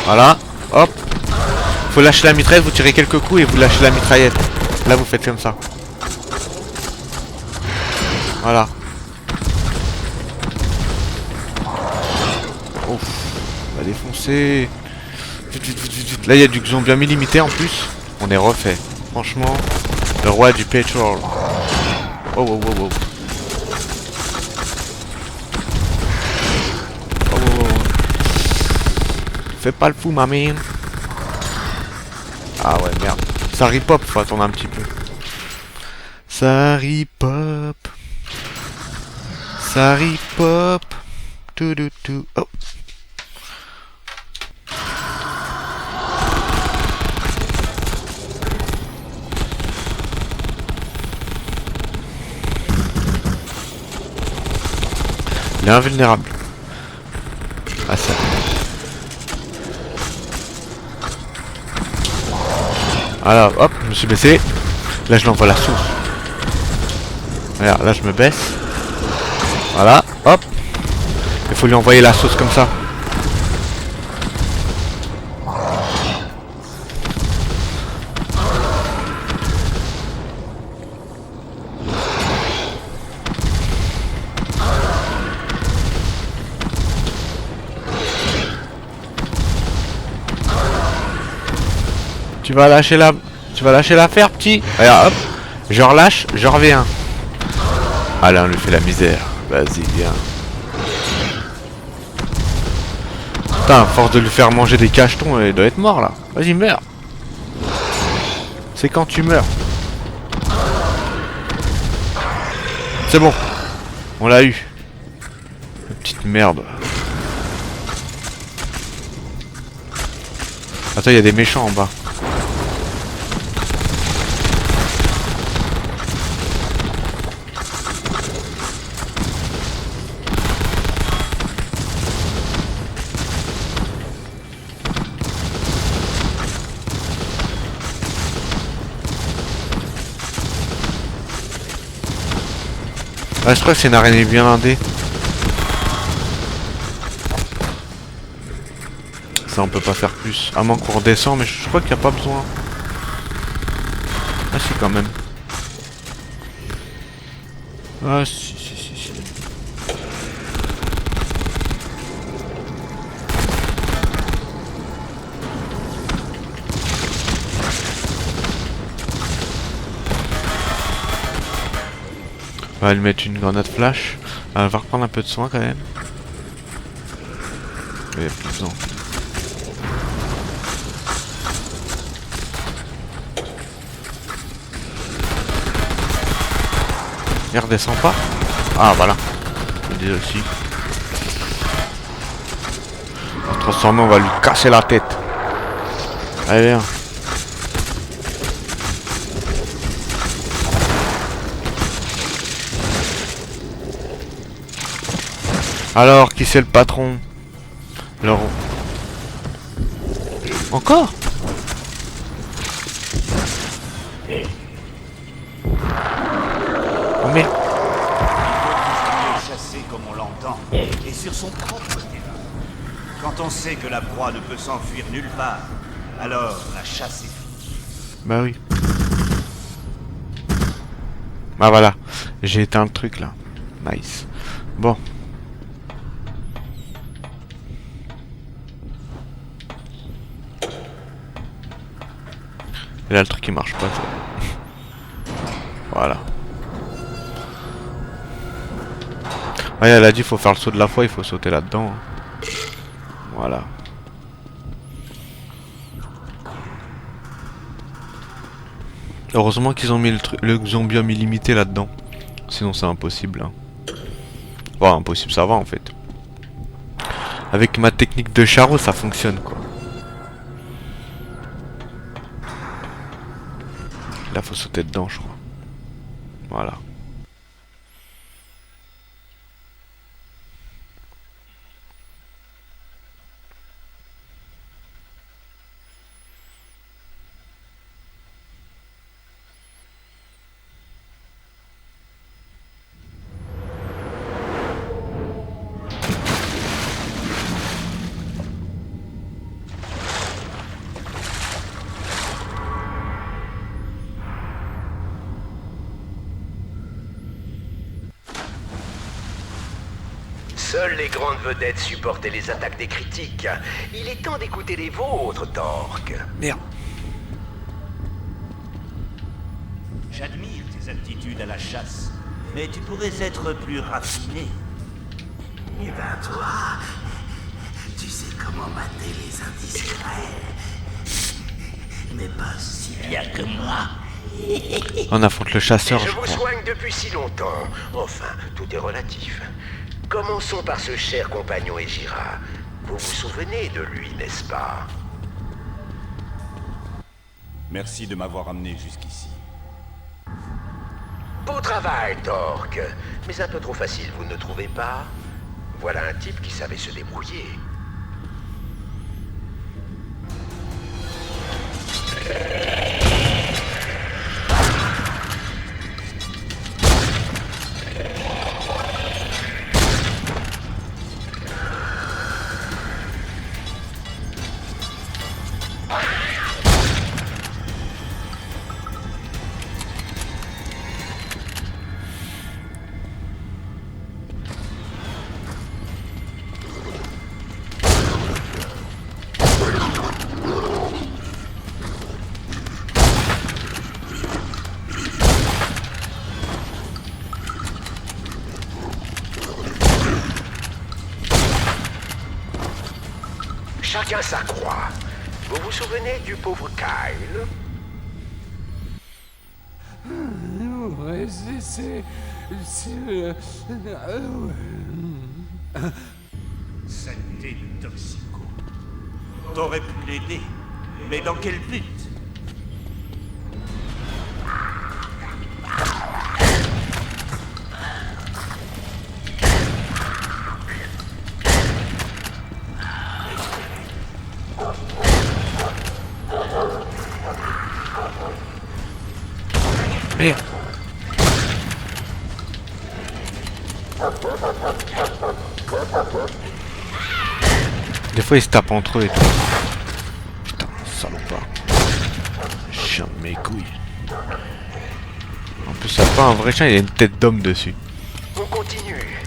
Voilà, hop. Faut lâcher la mitraillette, vous tirez quelques coups et vous lâchez la mitraillette. Là vous faites comme ça. Voilà. Ouf, on va défoncer. Vite, vite, vite, vite. Là il y a du Xon bien limité en plus. On est refait. Franchement, le roi du petrol. Oh, oh, oh, oh. Oh, oh, oh. Fais pas le fou, ma mine. Ah ouais, merde. Ça ripop, faut attendre un petit peu. Ça ripop. Ça ripop. Tout, tout, tout. Oh. Il est invulnérable. Ah ça. Voilà, hop, je me suis baissé. Là je l'envoie la sauce. Regarde, là je me baisse. Voilà, hop. Il faut lui envoyer la sauce comme ça. Tu vas lâcher l'affaire, petit. Regarde, hop. Je relâche, je reviens. Allez, on lui fait la misère. Vas-y, viens. Putain, à force de lui faire manger des cachetons, il doit être mort là. Vas-y, meurs. C'est quand tu meurs. C'est bon. On l'a eu. Petite merde. Attends, il y a des méchants en bas. Ah, je crois que c'est une araignée bien blindée. Ça on peut pas faire plus. À moins qu'on redescend, mais je crois qu'il n'y a pas besoin. Ah si quand même. Ah si si si si. On va lui mettre une grenade flash. On va reprendre un peu de soin quand même. Il y a plus besoin. Il redescend pas. Ah voilà. Je dis aussi. On va transformer, on va lui casser la tête. Allez viens. Alors, qui c'est le patron? Alors... Encore? Oh merde. Chasser comme on l'entend, et sur son propre terrain. Quand on sait que la proie ne peut s'enfuir nulle part, alors la chasse est finie. Bah oui. Bah voilà. J'ai éteint le truc là. Nice. Bon. Et là le truc il marche pas. Voilà. Ouais, elle a dit faut faire le saut de la foi, il faut sauter là-dedans. Hein. Voilà. Heureusement qu'ils ont mis le zombium illimité là-dedans. Sinon c'est impossible. Hein. Bon, impossible ça va en fait. Avec ma technique de charreau ça fonctionne quoi. Là faut sauter dedans je crois. Voilà. Seules les grandes vedettes supportaient les attaques des critiques. Il est temps d'écouter les vôtres, Torque. Merde. J'admire tes aptitudes à la chasse, mais tu pourrais être plus raffiné. Eh ben toi, tu sais comment mater les indiscrets. Mais pas si bien que moi. On affronte le chasseur je vous crois. soigne depuis si longtemps. Enfin, tout est relatif. Commençons par ce cher compagnon Ejira. Vous vous souvenez de lui, n'est-ce pas? Merci de m'avoir amené jusqu'ici. Beau travail, Torque. Mais un peu trop facile, vous ne trouvez pas? Voilà un type qui savait se débrouiller. Chacun sa croix. Vous vous souvenez du pauvre Kyle? Ouais, c'est... Saleté de toxico. T'aurais pu l'aider, mais dans quel but? Merde. Des fois ils se tapent entre eux et tout. Putain, salopard. Chien de mes couilles. En plus ça pas un vrai chien, il a une tête d'homme dessus. On continue.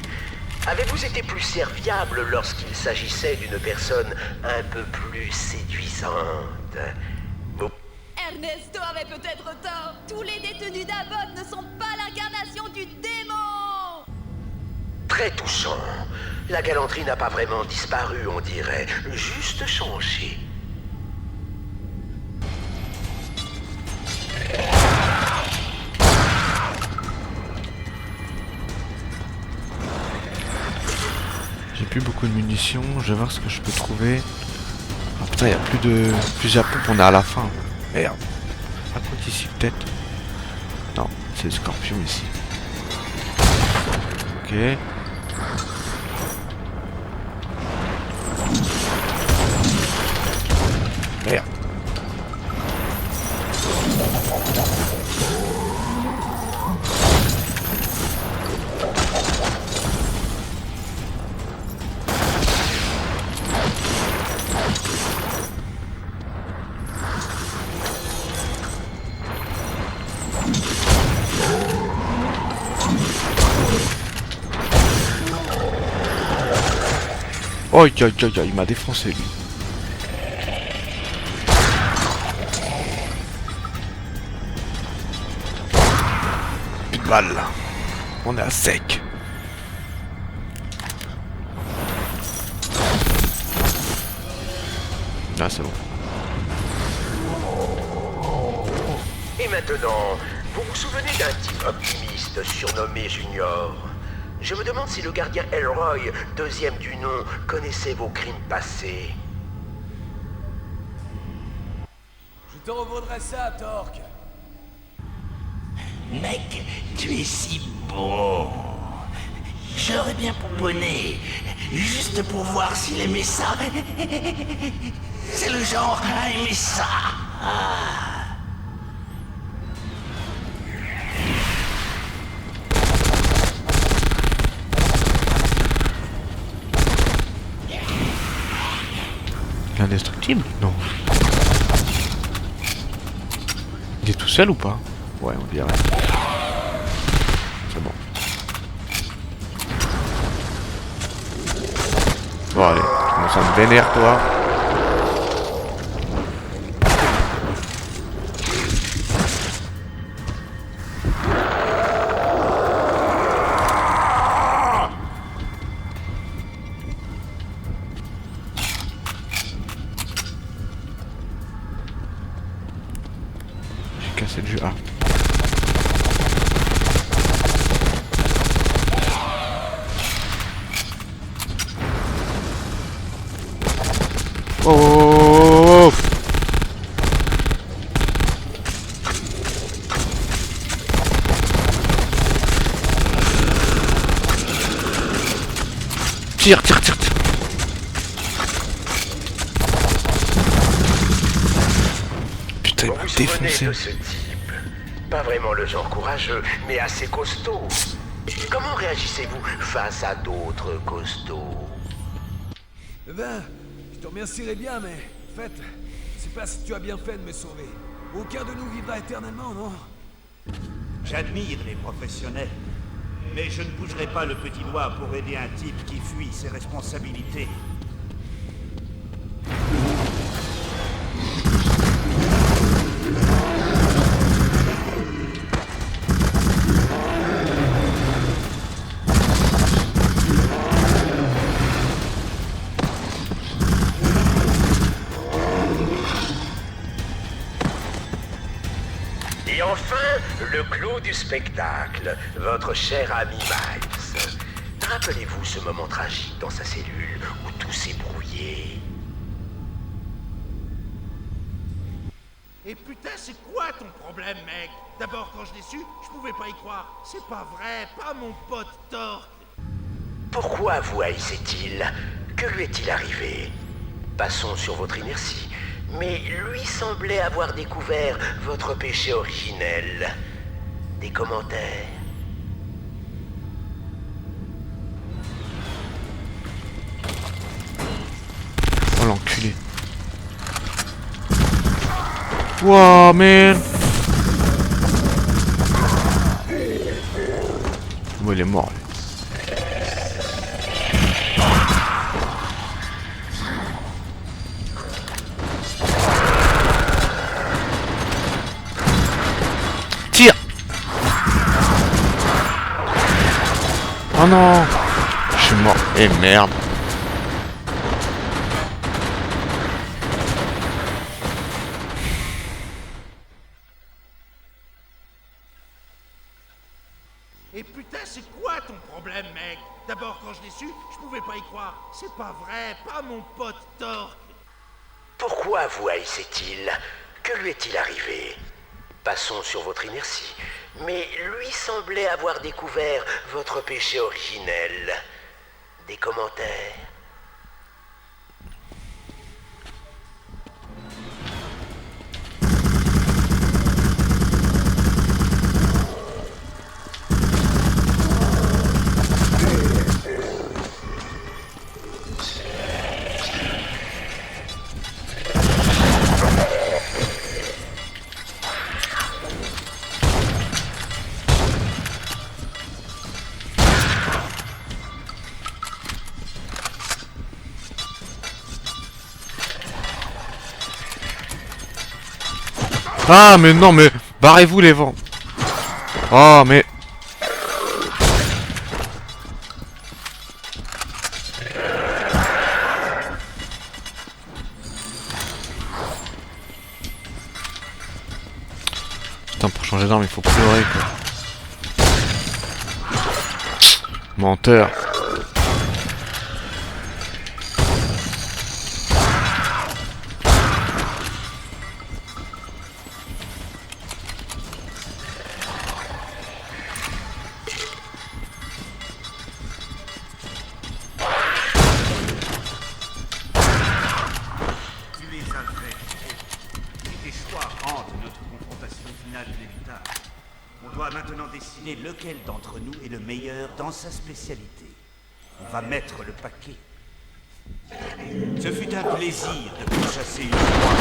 Avez-vous été plus serviable lorsqu'il s'agissait d'une personne un peu plus séduisante? Ernesto avait peut-être tort. Tous les détenus d'Abbott ne sont pas l'incarnation du démon. Très touchant. La galanterie n'a pas vraiment disparu, on dirait. Juste changé. J'ai plus beaucoup de munitions, je vais voir ce que je peux trouver. Ah putain, il y a plus de fusil à pompe, on est à la fin. Merde. Pas quoi ici peut-être. Non, c'est le scorpion ici. Ok. Merde. Oh, il m'a défoncé lui. balles là. On est à sec. Ah, c'est bon. Et maintenant, vous vous souvenez d'un type optimiste surnommé Junior? Je me demande si le gardien Elroy, deuxième du nom, connaissait vos crimes passés. Je te revaudrai ça, Torque. Mec, tu es si bon. J'aurais bien pouponné, juste pour voir s'il aimait ça. C'est le genre à aimer ça. L'indestructible? Non. Il est tout seul ou pas? Ouais, on dirait. C'est bon. Bon, allez, je commence à me vénère, toi. J'ai cassé le jeu. Ah. Oh, tire, tire, tire, tire. Putain, il m'a défoncé. De ce type? Pas vraiment le genre courageux, mais assez costaud. Comment réagissez-vous face à d'autres costauds? Eh ben, je te remercierais bien, mais en fait, je sais pas si tu as bien fait de me sauver. Aucun de nous vivra éternellement, non? J'admire les professionnels, mais je ne bougerai pas le petit doigt pour aider un type qui fuit ses responsabilités. Et enfin, le clou du spectacle, votre cher ami Miles. Rappelez-vous ce moment tragique dans sa cellule où tout s'est brouillé. Et putain, c'est quoi ton problème, mec? D'abord, quand je l'ai su, je pouvais pas y croire. C'est pas vrai, pas mon pote Torque. Pourquoi vous haïssait-il? Que lui est-il arrivé? Passons sur votre inertie. Mais lui semblait avoir découvert votre péché originel. Des commentaires? Oh l'enculé. Wow, man. Bon, il est mort, lui. Tire. Oh non. Je suis mort. Eh merde. Et putain, c'est quoi ton problème, mec? D'abord, quand je l'ai su, je pouvais pas y croire. C'est pas vrai, pas mon pote Torque. Pourquoi vous haïssait-il? Que lui est-il arrivé? Passons sur votre inertie. Mais lui semblait avoir découvert votre péché originel. Des commentaires? Ah mais non mais barrez-vous les vents. Oh mais changer d'arme, il faut pleurer quoi. Menteur. Maintenant décider lequel d'entre nous est le meilleur dans sa spécialité. On va mettre le paquet. Ce fut un plaisir de pourchasser une proie.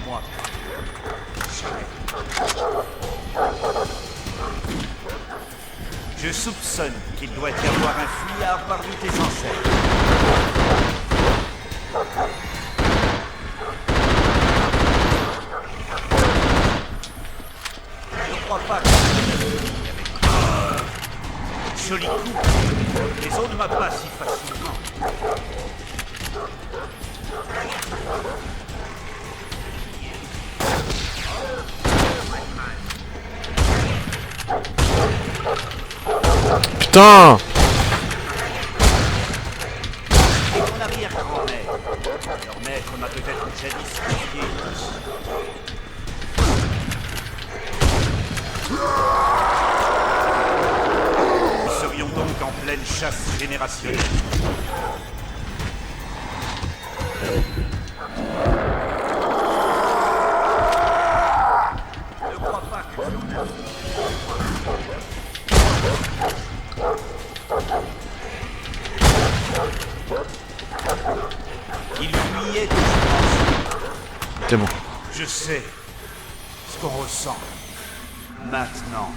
Moi, je soupçonne qu'il doit y avoir un fuyard parmi tes ancêtres. Pas joli coup, mais on ne m'a pas si facilement. Putain! Mon arrière-grand-mère, leur maître m'a peut-être jadis confié. Nous serions donc en pleine chasse générationnelle. Ne crois pas que tu en as. Il fuyait de ce. C'est bon. Je sais ce qu'on ressent. Maintenant.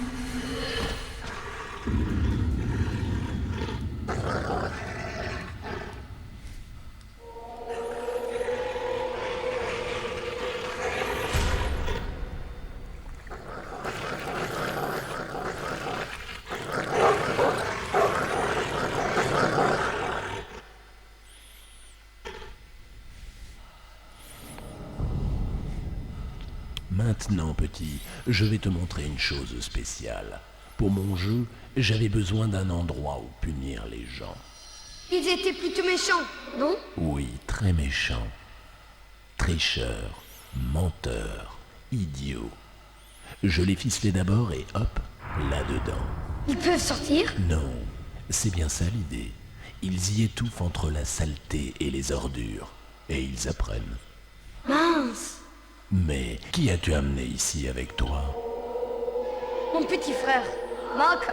Maintenant, petit, je vais te montrer une chose spéciale. Pour mon jeu, j'avais besoin d'un endroit où punir les gens. Ils étaient plutôt méchants, non? Oui, très méchants. Tricheurs, menteurs, idiots. Je les ficelais d'abord et hop, là-dedans. Ils peuvent sortir? Non, c'est bien ça l'idée. Ils y étouffent entre la saleté et les ordures. Et ils apprennent. Mince! Mais qui as-tu amené ici avec toi? Mon petit frère, Marc.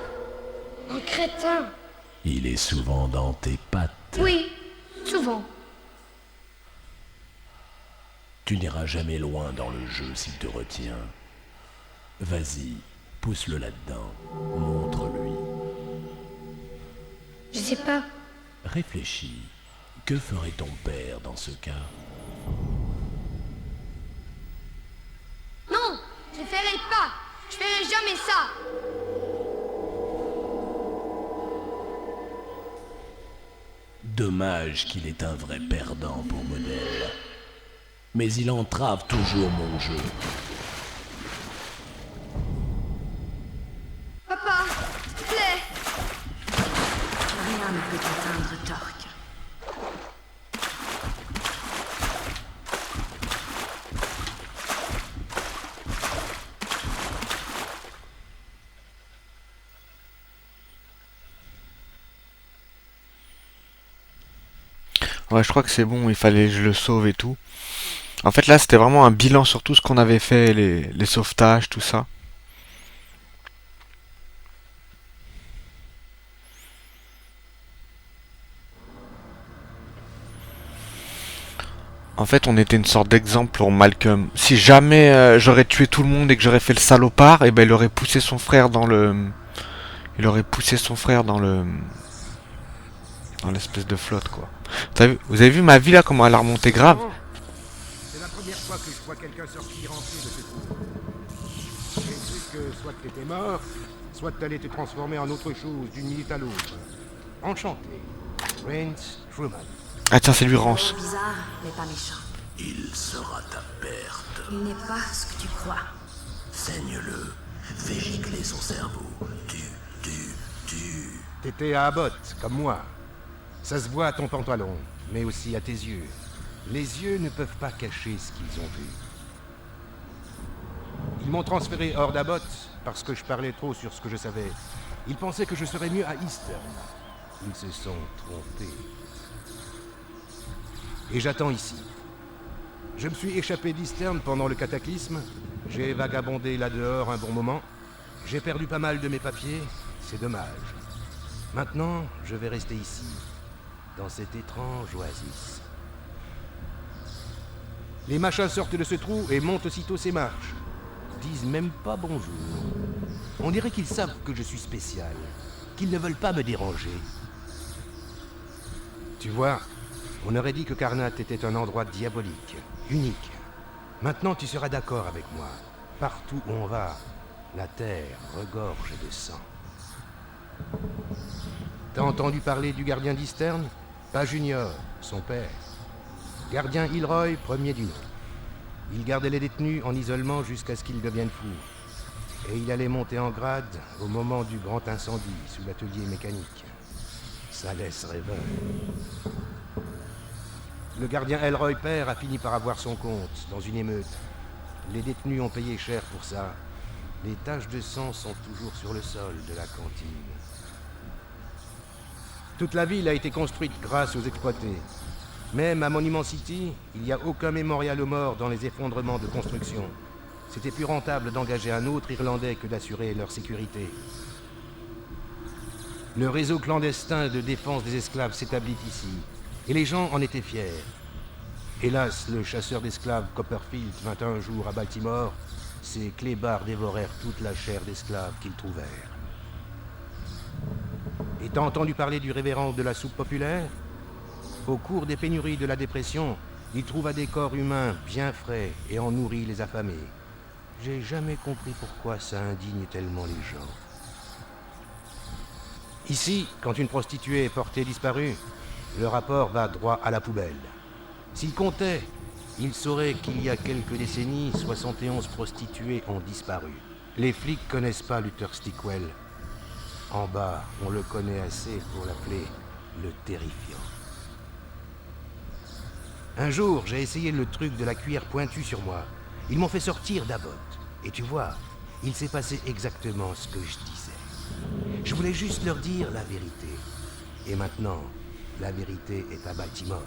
Un crétin. Il est souvent dans tes pattes. Oui, souvent. Tu n'iras jamais loin dans le jeu s'il te retient. Vas-y, pousse-le là-dedans. Montre-lui. Je sais pas. Réfléchis. Que ferait ton père dans ce cas? Non, je ferai pas. Je ferai jamais ça. Dommage qu'il est un vrai perdant pour modèle. Mais il entrave toujours mon jeu. Papa, s'il te plaît. Rien ne peut atteindre Torque. Ouais, je crois que c'est bon, il fallait que je le sauve et tout. En fait, là, c'était vraiment un bilan sur tout ce qu'on avait fait, les sauvetages, tout ça. En fait, on était une sorte d'exemple pour Malcolm. Si jamais j'aurais tué tout le monde et que j'aurais fait le salopard, et ben il aurait poussé son frère dans le... Il aurait poussé son frère dans le... Dans l'espèce de flotte, quoi. Vous avez vu ma vie, là, comment elle a remonté grave? C'est la première fois que je vois quelqu'un sortir entier de ce trou. J'ai cru que soit que t'étais mort, soit que t'allais te transformer en autre chose d'une minute à l'autre. Enchanté. Rains Truman. Ah tiens, c'est lui, Rance. Bizarre, mais pas méchant. Il sera ta perte. Il n'est pas ce que tu crois. Saigne-le. Fais gicler son cerveau. T'étais à Abbott, comme moi. Ça se voit à ton pantalon, mais aussi à tes yeux. Les yeux ne peuvent pas cacher ce qu'ils ont vu. Ils m'ont transféré hors d'Abbott parce que je parlais trop sur ce que je savais. Ils pensaient que je serais mieux à Eastern. Ils se sont trompés. Et j'attends ici. Je me suis échappé d'Eastern pendant le cataclysme. J'ai vagabondé là-dehors un bon moment. J'ai perdu pas mal de mes papiers. C'est dommage. Maintenant, je vais rester ici, dans cette étrange oasis. Les machins sortent de ce trou et montent aussitôt ces marches. Disent même pas bonjour. On dirait qu'ils savent que je suis spécial, qu'ils ne veulent pas me déranger. Tu vois, on aurait dit que Karnat était un endroit diabolique, unique. Maintenant, tu seras d'accord avec moi. Partout où on va, la terre regorge de sang. T'as entendu parler du gardien d'Eastern? Pas Junior, son père. Gardien Ilroy, premier du nom. Il gardait les détenus en isolement jusqu'à ce qu'ils deviennent fous. Et il allait monter en grade au moment du grand incendie sous l'atelier mécanique. Ça laisse rêveur. Le gardien Elroy père a fini par avoir son compte dans une émeute. Les détenus ont payé cher pour ça. Les taches de sang sont toujours sur le sol de la cantine. Toute la ville a été construite grâce aux exploités. Même à Monument City, il n'y a aucun mémorial aux morts dans les effondrements de construction. C'était plus rentable d'engager un autre Irlandais que d'assurer leur sécurité. Le réseau clandestin de défense des esclaves s'établit ici, et les gens en étaient fiers. Hélas, le chasseur d'esclaves Copperfield vint un jour à Baltimore. Ses clébards dévorèrent toute la chair d'esclaves qu'ils trouvèrent. Et t'as entendu parler du révérend de la soupe populaire? Au cours des pénuries de la dépression, il trouva des corps humains bien frais et en nourrit les affamés. J'ai jamais compris pourquoi ça indigne tellement les gens. Ici, quand une prostituée est portée disparue, le rapport va droit à la poubelle. S'il comptait, il saurait qu'il y a quelques décennies, 71 prostituées ont disparu. Les flics connaissent pas Luther Stickwell. En bas, on le connaît assez pour l'appeler le terrifiant. Un jour, j'ai essayé le truc de la cuillère pointue sur moi. Ils m'ont fait sortir d'Abbott. Et tu vois, il s'est passé exactement ce que je disais. Je voulais juste leur dire la vérité. Et maintenant, la vérité est à Baltimore.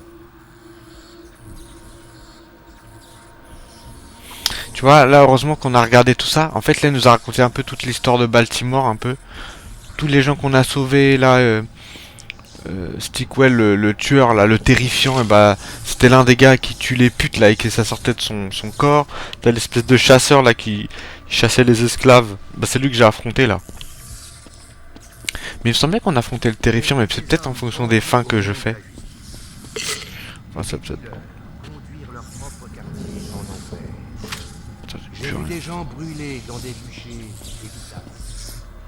Tu vois, là, heureusement qu'on a regardé tout ça. En fait, là, il nous a raconté un peu toute l'histoire de Baltimore, un peu. Tous les gens qu'on a sauvés, là... Stickwell, le tueur, là, le terrifiant, et bah, c'était l'un des gars qui tue les putes, là, et que ça sortait de son corps. T'as l'espèce de chasseur, là, qui chassait les esclaves. Bah, c'est lui que j'ai affronté, là. Mais il me semblait qu'on affrontait le terrifiant, mais c'est peut-être en fonction des fins que je fais. Enfin, ça peut-être... J'ai vu des gens brûler dans des bûchers et tout ça.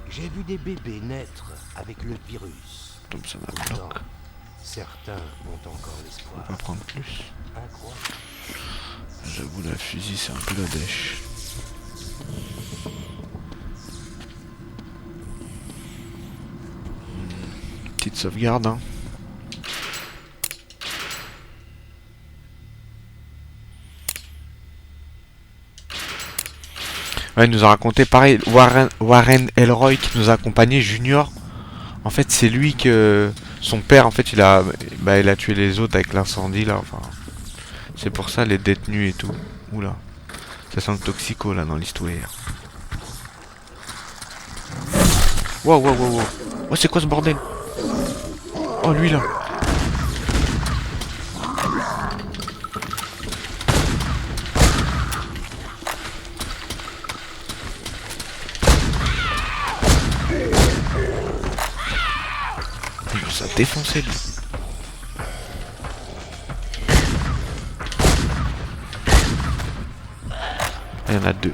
J'ai vu des bébés naître avec le virus. Donc ça va pourtant, certains ont encore l'espoir. On va pas prendre plus. Incroyable. J'avoue, la fusil, c'est un peu la dèche. Petite sauvegarde, hein. Ouais, il nous a raconté pareil, Warren Elroy qui nous a accompagné, Junior. En fait, c'est lui que... Son père, en fait, il a tué les autres avec l'incendie, là, enfin... C'est pour ça, les détenus et tout. Oula. Ça sent le toxico, là, dans l'histoire. Wow, wow, wow, wow. Oh, c'est quoi ce bordel? Oh, lui, là. Ça a défoncé lui. Il y en a deux.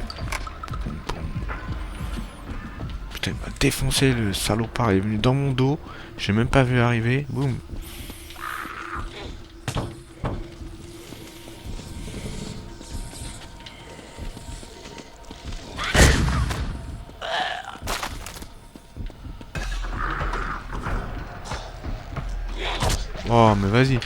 Putain, il m'a défoncé le salopard. Il est venu dans mon dos. J'ai même pas vu arriver. Boum. Oh, mais vas-y.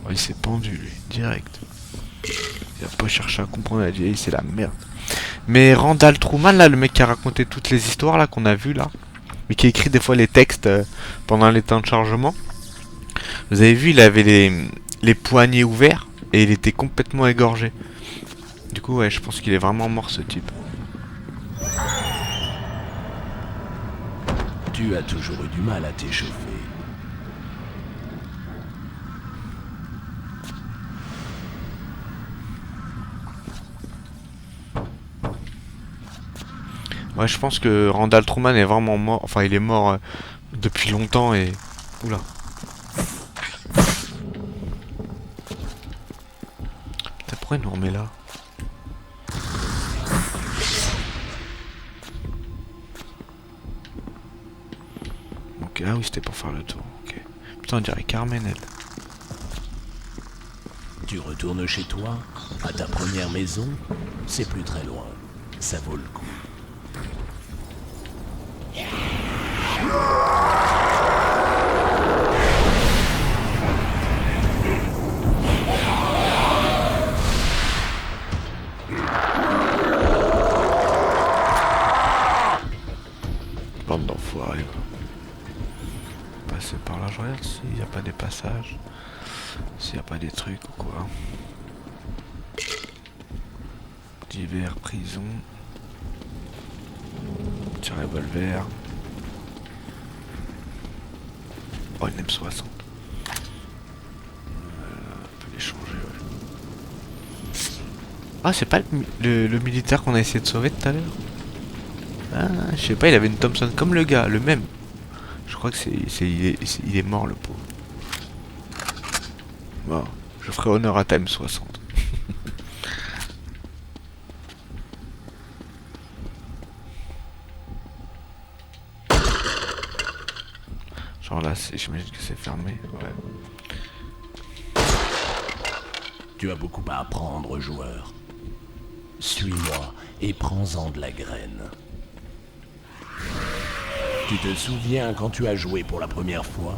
Oh, il s'est pendu, lui, direct. Il a pas cherché à comprendre, il a dit, c'est la merde. Mais Randall Truman, là, le mec qui a raconté toutes les histoires, là, qu'on a vu là, mais qui écrit des fois les textes pendant les temps de chargement. Vous avez vu, il avait les poignets ouverts, et il était complètement égorgé. Du coup, ouais, je pense qu'il est vraiment mort, ce type. Tu as toujours eu du mal à t'échauffer. Ouais, je pense que Randall Truman est vraiment mort. Enfin, il est mort depuis longtemps et... Oula. Putain, pourquoi il nous remet là? Ok, ah oui, c'était pour faire le tour. Ok. Putain, on dirait Carmen, elle. Tu retournes chez toi, à ta première maison, c'est plus très loin. Ça vaut le coup. Bande d'enfoirés. Passer par là, je regarde s'il n'y a pas des passages. S'il n'y a pas des trucs ou quoi. Divers, prison. Petit revolver. Oh, une M60. On peut l'échanger, ouais. Ah, c'est pas le militaire qu'on a essayé de sauver tout à l'heure? Ah, je sais pas, il avait une Thompson comme le gars, le même. Je crois que il est mort, le pauvre. Bon, je ferai honneur à ta M60. Genre là, j'imagine que c'est fermé, ouais. Tu as beaucoup à apprendre, joueur. Suis-moi et prends-en de la graine. Tu te souviens quand tu as joué pour la première fois?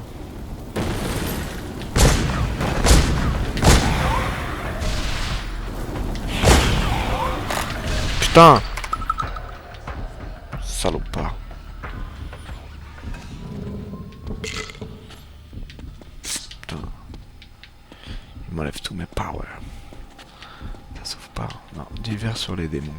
Putain! Salopard. Putain. Il m'enlève tous mes powers. Ça sauve pas. Non, divers sur les démons.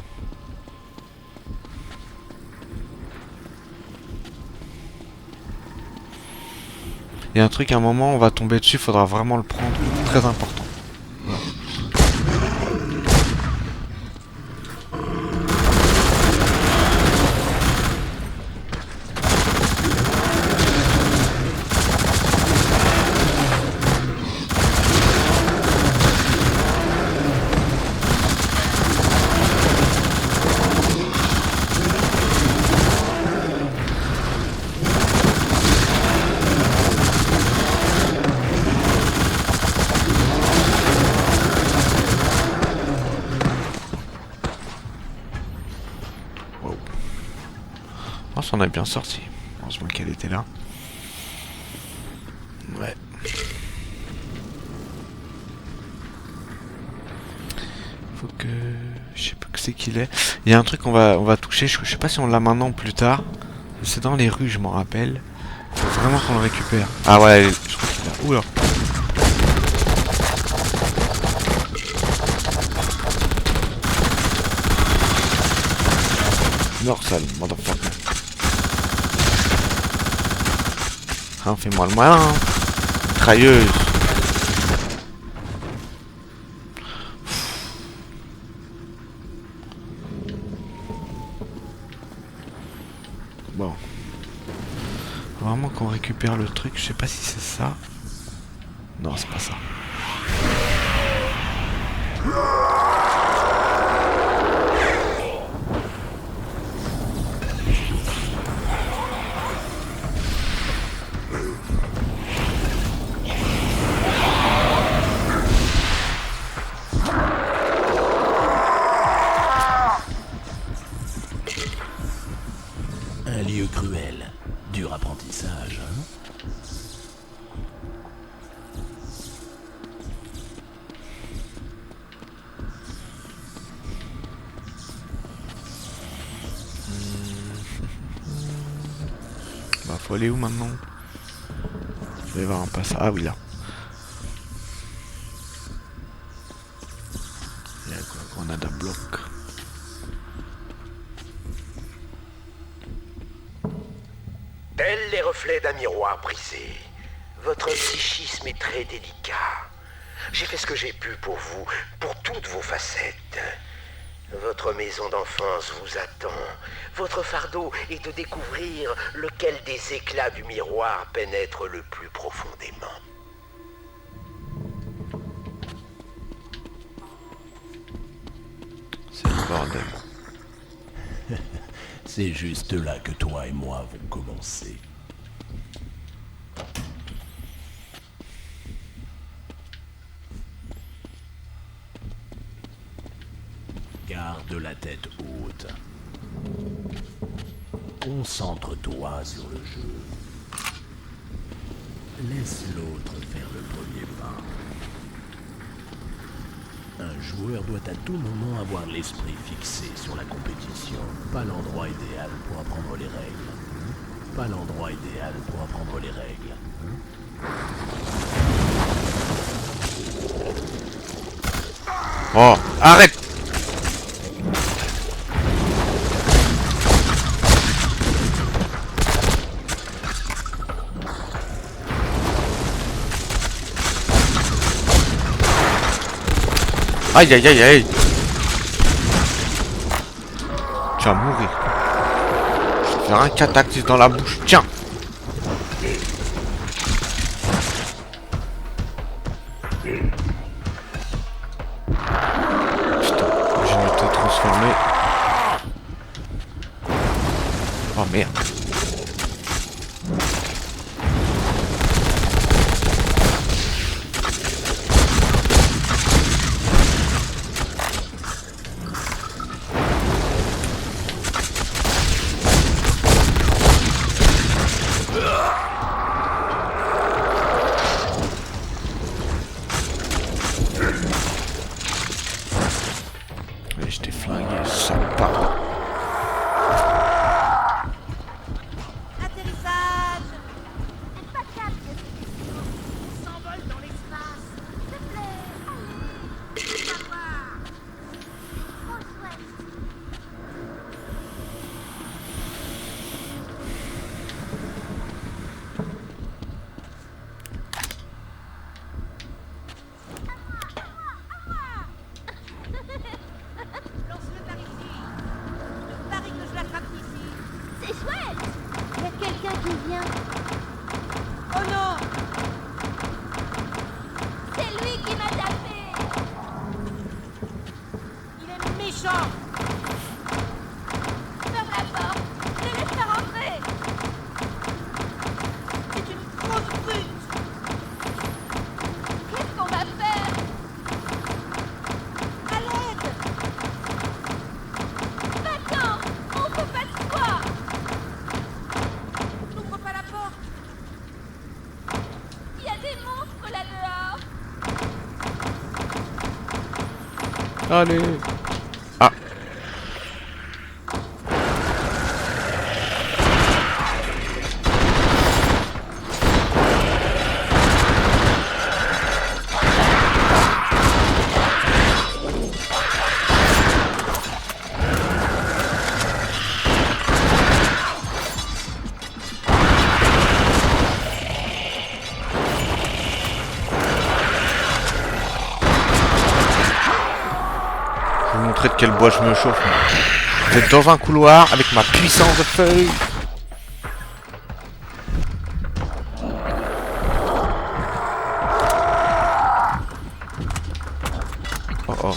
Il y a un truc, à un moment, on va tomber dessus, faudra vraiment le prendre. Très important. On s'en est bien sorti. Heureusement qu'elle était là. Ouais. Faut que... Je sais pas que c'est qu'il est. Il y a un truc qu'on va toucher. Je sais pas si on l'a maintenant ou plus tard. C'est dans les rues, je m'en rappelle. Faut vraiment qu'on le récupère. Ah ouais, je crois qu'il est là. Oula. Norsal, motherfucker. Ah, fais-moi le malin. Trailleuse. Bon. Vraiment qu'on récupère le truc. Je sais pas si c'est ça. Non, c'est pas ça. Un lieu cruel. Dur apprentissage, hein? Bah faut aller où maintenant? Je vais voir un passage. Ah oui là. Il y a quoi? Grenade à bloc. Tels les reflets d'un miroir brisé, votre psychisme est très délicat. J'ai fait ce que j'ai pu pour vous, pour toutes vos facettes. Votre maison d'enfance vous attend. Votre fardeau est de découvrir lequel des éclats du miroir pénètre le plus profondément. C'est le bordel. C'est juste là que toi et moi avons commencé. Garde la tête haute. Concentre-toi sur le jeu. Laisse l'autre faire le premier pas. Un joueur doit à tout moment avoir l'esprit fixé sur la compétition. Pas l'endroit idéal pour apprendre les règles. Pas l'endroit idéal pour apprendre les règles. Oh, arrête! Aïe aïe aïe aïe! Tu vas mourir. Je vais faire un cataclysme dans la bouche. Tiens! Putain, j'ai dû te transformer. Oh merde. Je t'ai flingué, sale parle. Atterrissage. Faites pas de cap, on s'envole dans l'espace. S'il te plaît, allez. On va voir. Trop chouette. Lance-le par ici. Je parie que je l'attrape ici. C'est chouette. Il y a quelqu'un qui vient. Oh non. C'est lui qui m'a tapé. Il est méchant. Ferme la porte. Ne laisse pas rentrer. C'est une grosse brute. Qu'est-ce qu'on va faire? À l'aide. Maintenant, on peut pas de toi. N'ouvre pas la porte. Il y a des monstres là-dehors. Allez! Ah! Je vais vous montrer de quel bois je me chauffe. Vous êtes dans un couloir avec ma puissance de feuille. Oh oh.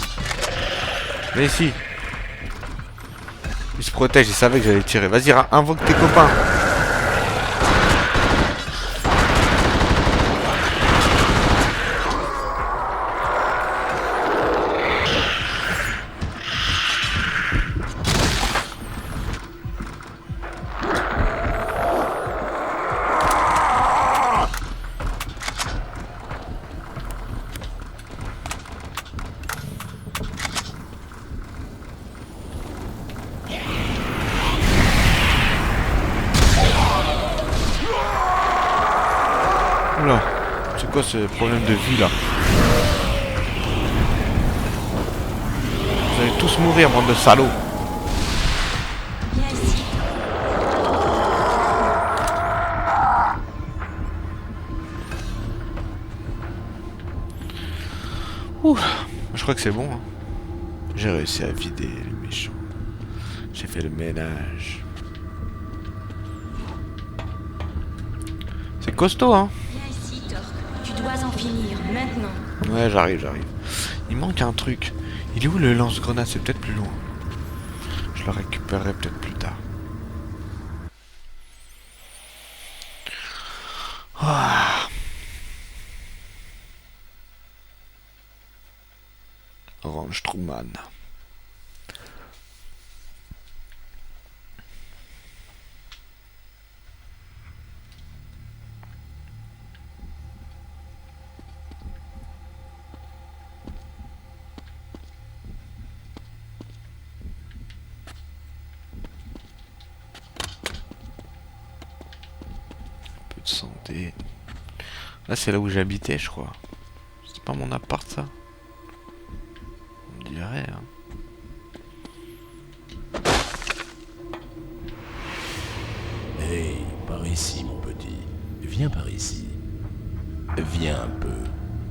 Mais si. Il se protège, il savait que j'allais tirer. Vas-y, invoque tes copains. Oula, c'est quoi ce problème de vie là? Vous allez tous mourir, bande de salauds. Viens ici. Ouh, je crois que c'est bon. Hein. J'ai réussi à vider les méchants. J'ai fait le ménage. C'est costaud, hein? Viens ici, Torque. Tu dois en finir, maintenant. Ouais, j'arrive. Il manque un truc. Il est où le lance-grenade? C'est peut-être plus loin. Je le récupérerai peut-être plus tard. Ah. Orange Truman. De santé. Là c'est là où j'habitais je crois. C'est pas mon appart ça? On dirait hein. Hey, par ici mon petit. Viens par ici. Viens un peu.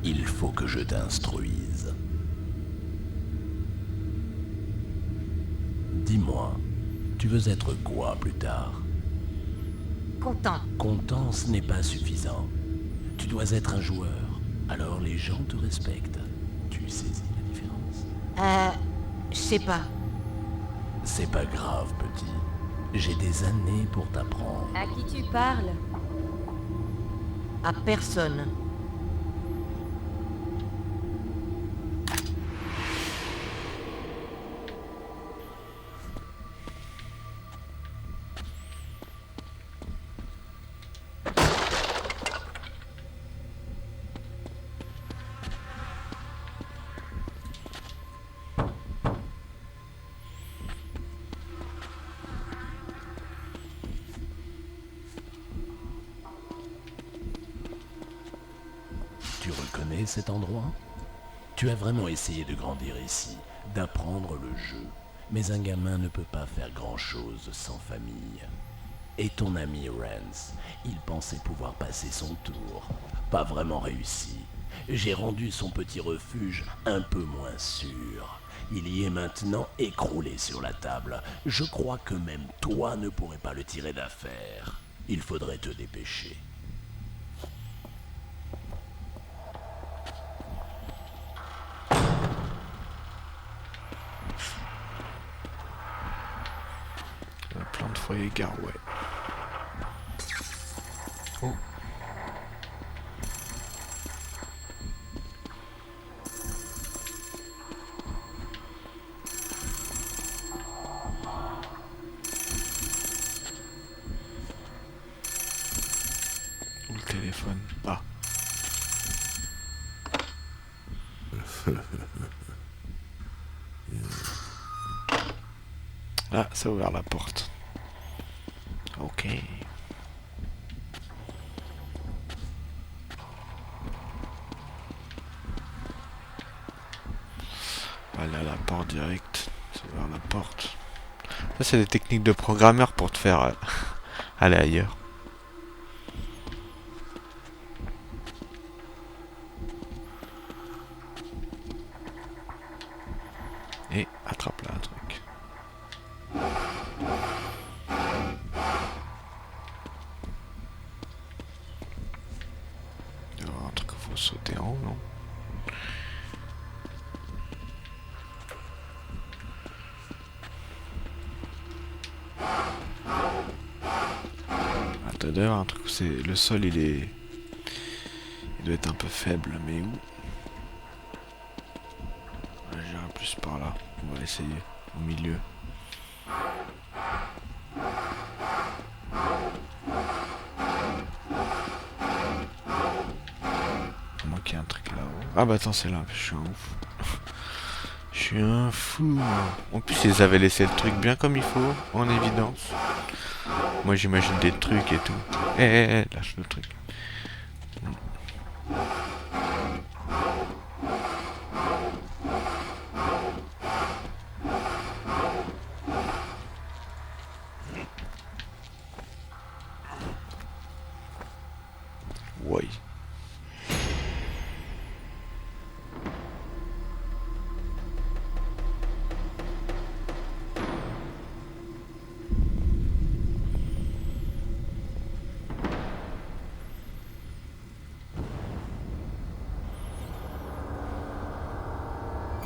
Il faut que je t'instruise. Dis-moi, tu veux être quoi plus tard? Content. Content, ce n'est pas suffisant. Tu dois être un joueur. Alors les gens te respectent. Tu saisis la différence? Je sais pas. C'est pas grave, petit. J'ai des années pour t'apprendre. À qui tu parles? À personne. Tu reconnais cet endroit? Tu as vraiment essayé de grandir ici, d'apprendre le jeu. Mais un gamin ne peut pas faire grand-chose sans famille. Et ton ami Rance, il pensait pouvoir passer son tour. Pas vraiment réussi. J'ai rendu son petit refuge un peu moins sûr. Il y est maintenant écroulé sur la table. Je crois que même toi ne pourrais pas le tirer d'affaire. Il faudrait te dépêcher. Plein de foyers Garway. Oh. Le téléphone. Ah. Ah, ça a ouvert la porte. Ok. Aller à la porte direct. C'est ouvert la porte. Ça c'est des techniques de programmeur pour te faire aller ailleurs. Et attrape là un truc. Il y a un truc qu'il faut sauter en haut, non? Attends, d'ailleurs, un truc où c'est le sol, il doit être un peu faible, mais où? J'irai plus par là. On va essayer au milieu. À moins qu'il y ait un truc là-haut. Ah bah attends, c'est là. Je suis un ouf. Je suis un fou. En plus, ils avaient laissé le truc bien comme il faut, en évidence. Moi, j'imagine des trucs et tout. Lâche le truc. Ouais.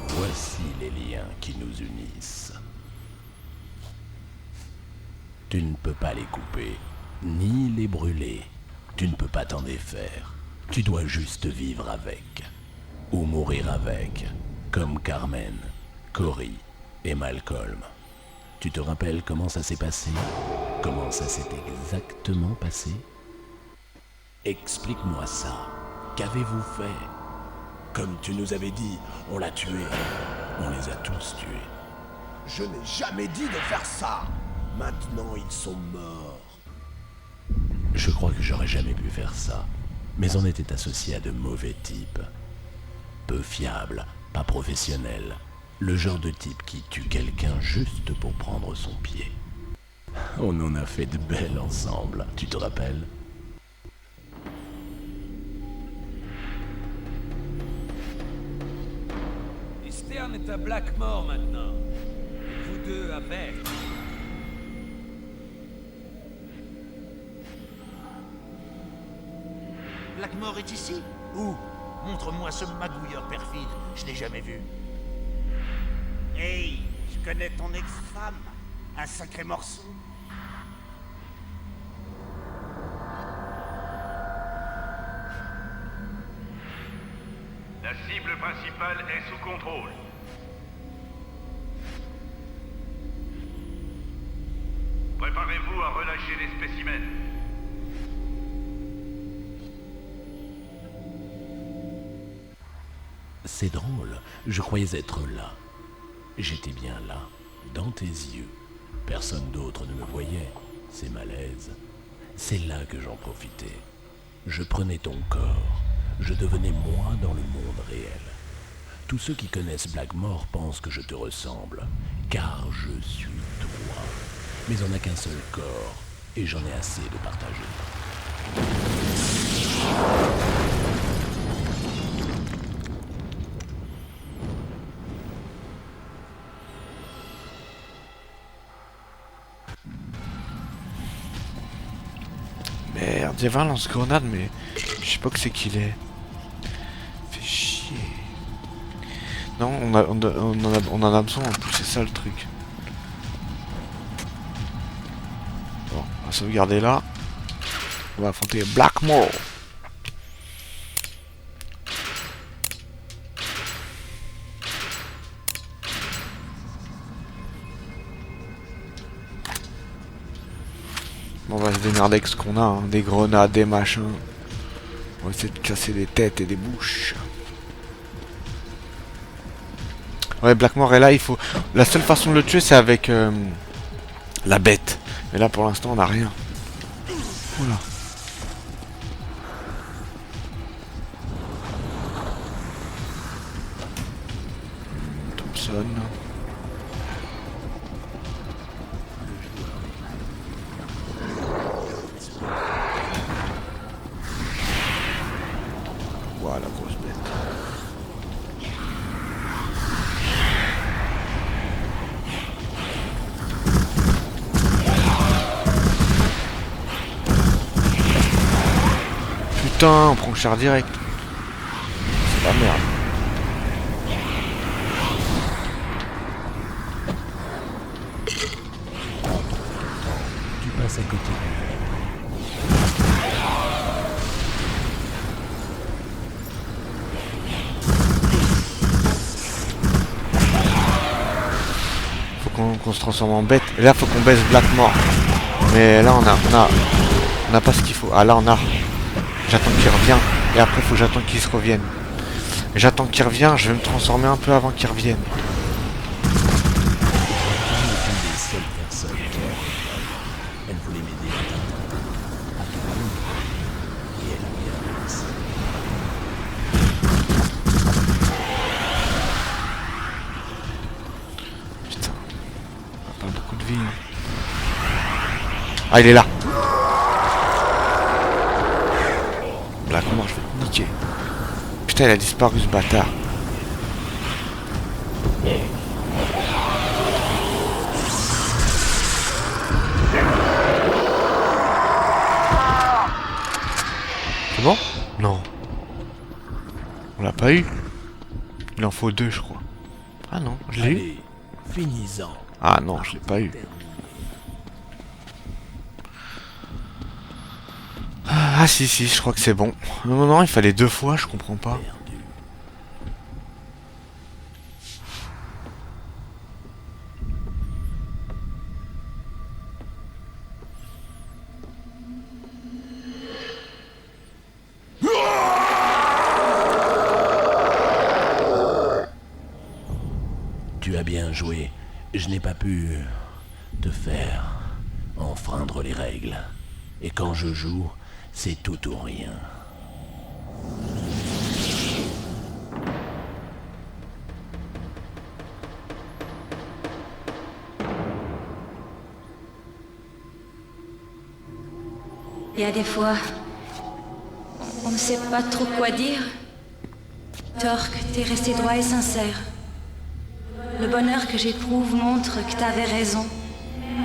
Voici les liens qui nous unissent. Tu ne peux pas les couper, ni les brûler. Tu ne peux pas t'en défaire. Tu dois juste vivre avec. Ou mourir avec. Comme Carmen, Cory et Malcolm. Tu te rappelles comment ça s'est passé? Comment ça s'est exactement passé? Explique-moi ça. Qu'avez-vous fait? Comme tu nous avais dit, on l'a tué. On les a tous tués. Je n'ai jamais dit de faire ça. Maintenant, ils sont morts. Je crois que j'aurais jamais pu faire ça. Mais on était associé à de mauvais types. Peu fiables, pas professionnels. Le genre de type qui tue quelqu'un juste pour prendre son pied. On en a fait de belles ensemble, tu te rappelles? Eastern est à Blackmore maintenant. Vous deux avec. Blackmore est ici? Où? Montre-moi ce magouilleur perfide, je l'ai jamais vu. Hey, je connais ton ex-femme. Un sacré morceau. La cible principale est sous contrôle. Préparez-vous à relâcher les spécimens. C'est drôle, je croyais être là. J'étais bien là, dans tes yeux. Personne d'autre ne me voyait. C'est malaise. C'est là que j'en profitais. Je prenais ton corps. Je devenais moi dans le monde réel. Tous ceux qui connaissent Blackmore pensent que je te ressemble, car je suis toi. Mais on n'a qu'un seul corps, et j'en ai assez de partager. Merde, il y avait un lance-grenade, mais je sais pas que c'est qu'il est. Fait chier. Non, on en a besoin en plus, c'est ça le truc. Bon, on va sauvegarder là. On va affronter Blackmore. Bon, on va se démerder avec ce qu'on a, hein. Des grenades, des machins. On va essayer de casser des têtes et des bouches. Ouais, Blackmore est là, il faut... La seule façon de le tuer, c'est avec la bête. Mais là, pour l'instant, on n'a rien. Oula. Thompson. Voilà, grosse bête. Putain, on prend le char direct. C'est la merde. Tu passes à côté. Qu'on se transforme en bête. Et là, faut qu'on baisse Blackmore. Mais là, on a pas ce qu'il faut. Ah, là, on a. J'attends qu'il revienne. Et après, faut que j'attends qu'il se revienne. Et j'attends qu'il revienne. Je vais me transformer un peu avant qu'il revienne. Elle voulait m'aider à t'atteindre. À tout le monde. Et elle a bien réussi. Ah, il est là. Blackmore, je vais te niquer. Putain, il a disparu ce bâtard. C'est bon? Non. On l'a pas eu. Il en faut 2, je crois. Ah non, je l'ai eu. Finis-en. Ah non, je l'ai pas eu. Ah si, je crois que c'est bon. Non, il fallait 2 fois, je comprends pas. Tu as bien joué. Je n'ai pas pu te faire enfreindre les règles. Et quand je joue, c'est tout ou rien. Il y a des fois, on ne sait pas trop quoi dire. Torque, t'es resté droit et sincère. Le bonheur que j'éprouve montre que t'avais raison.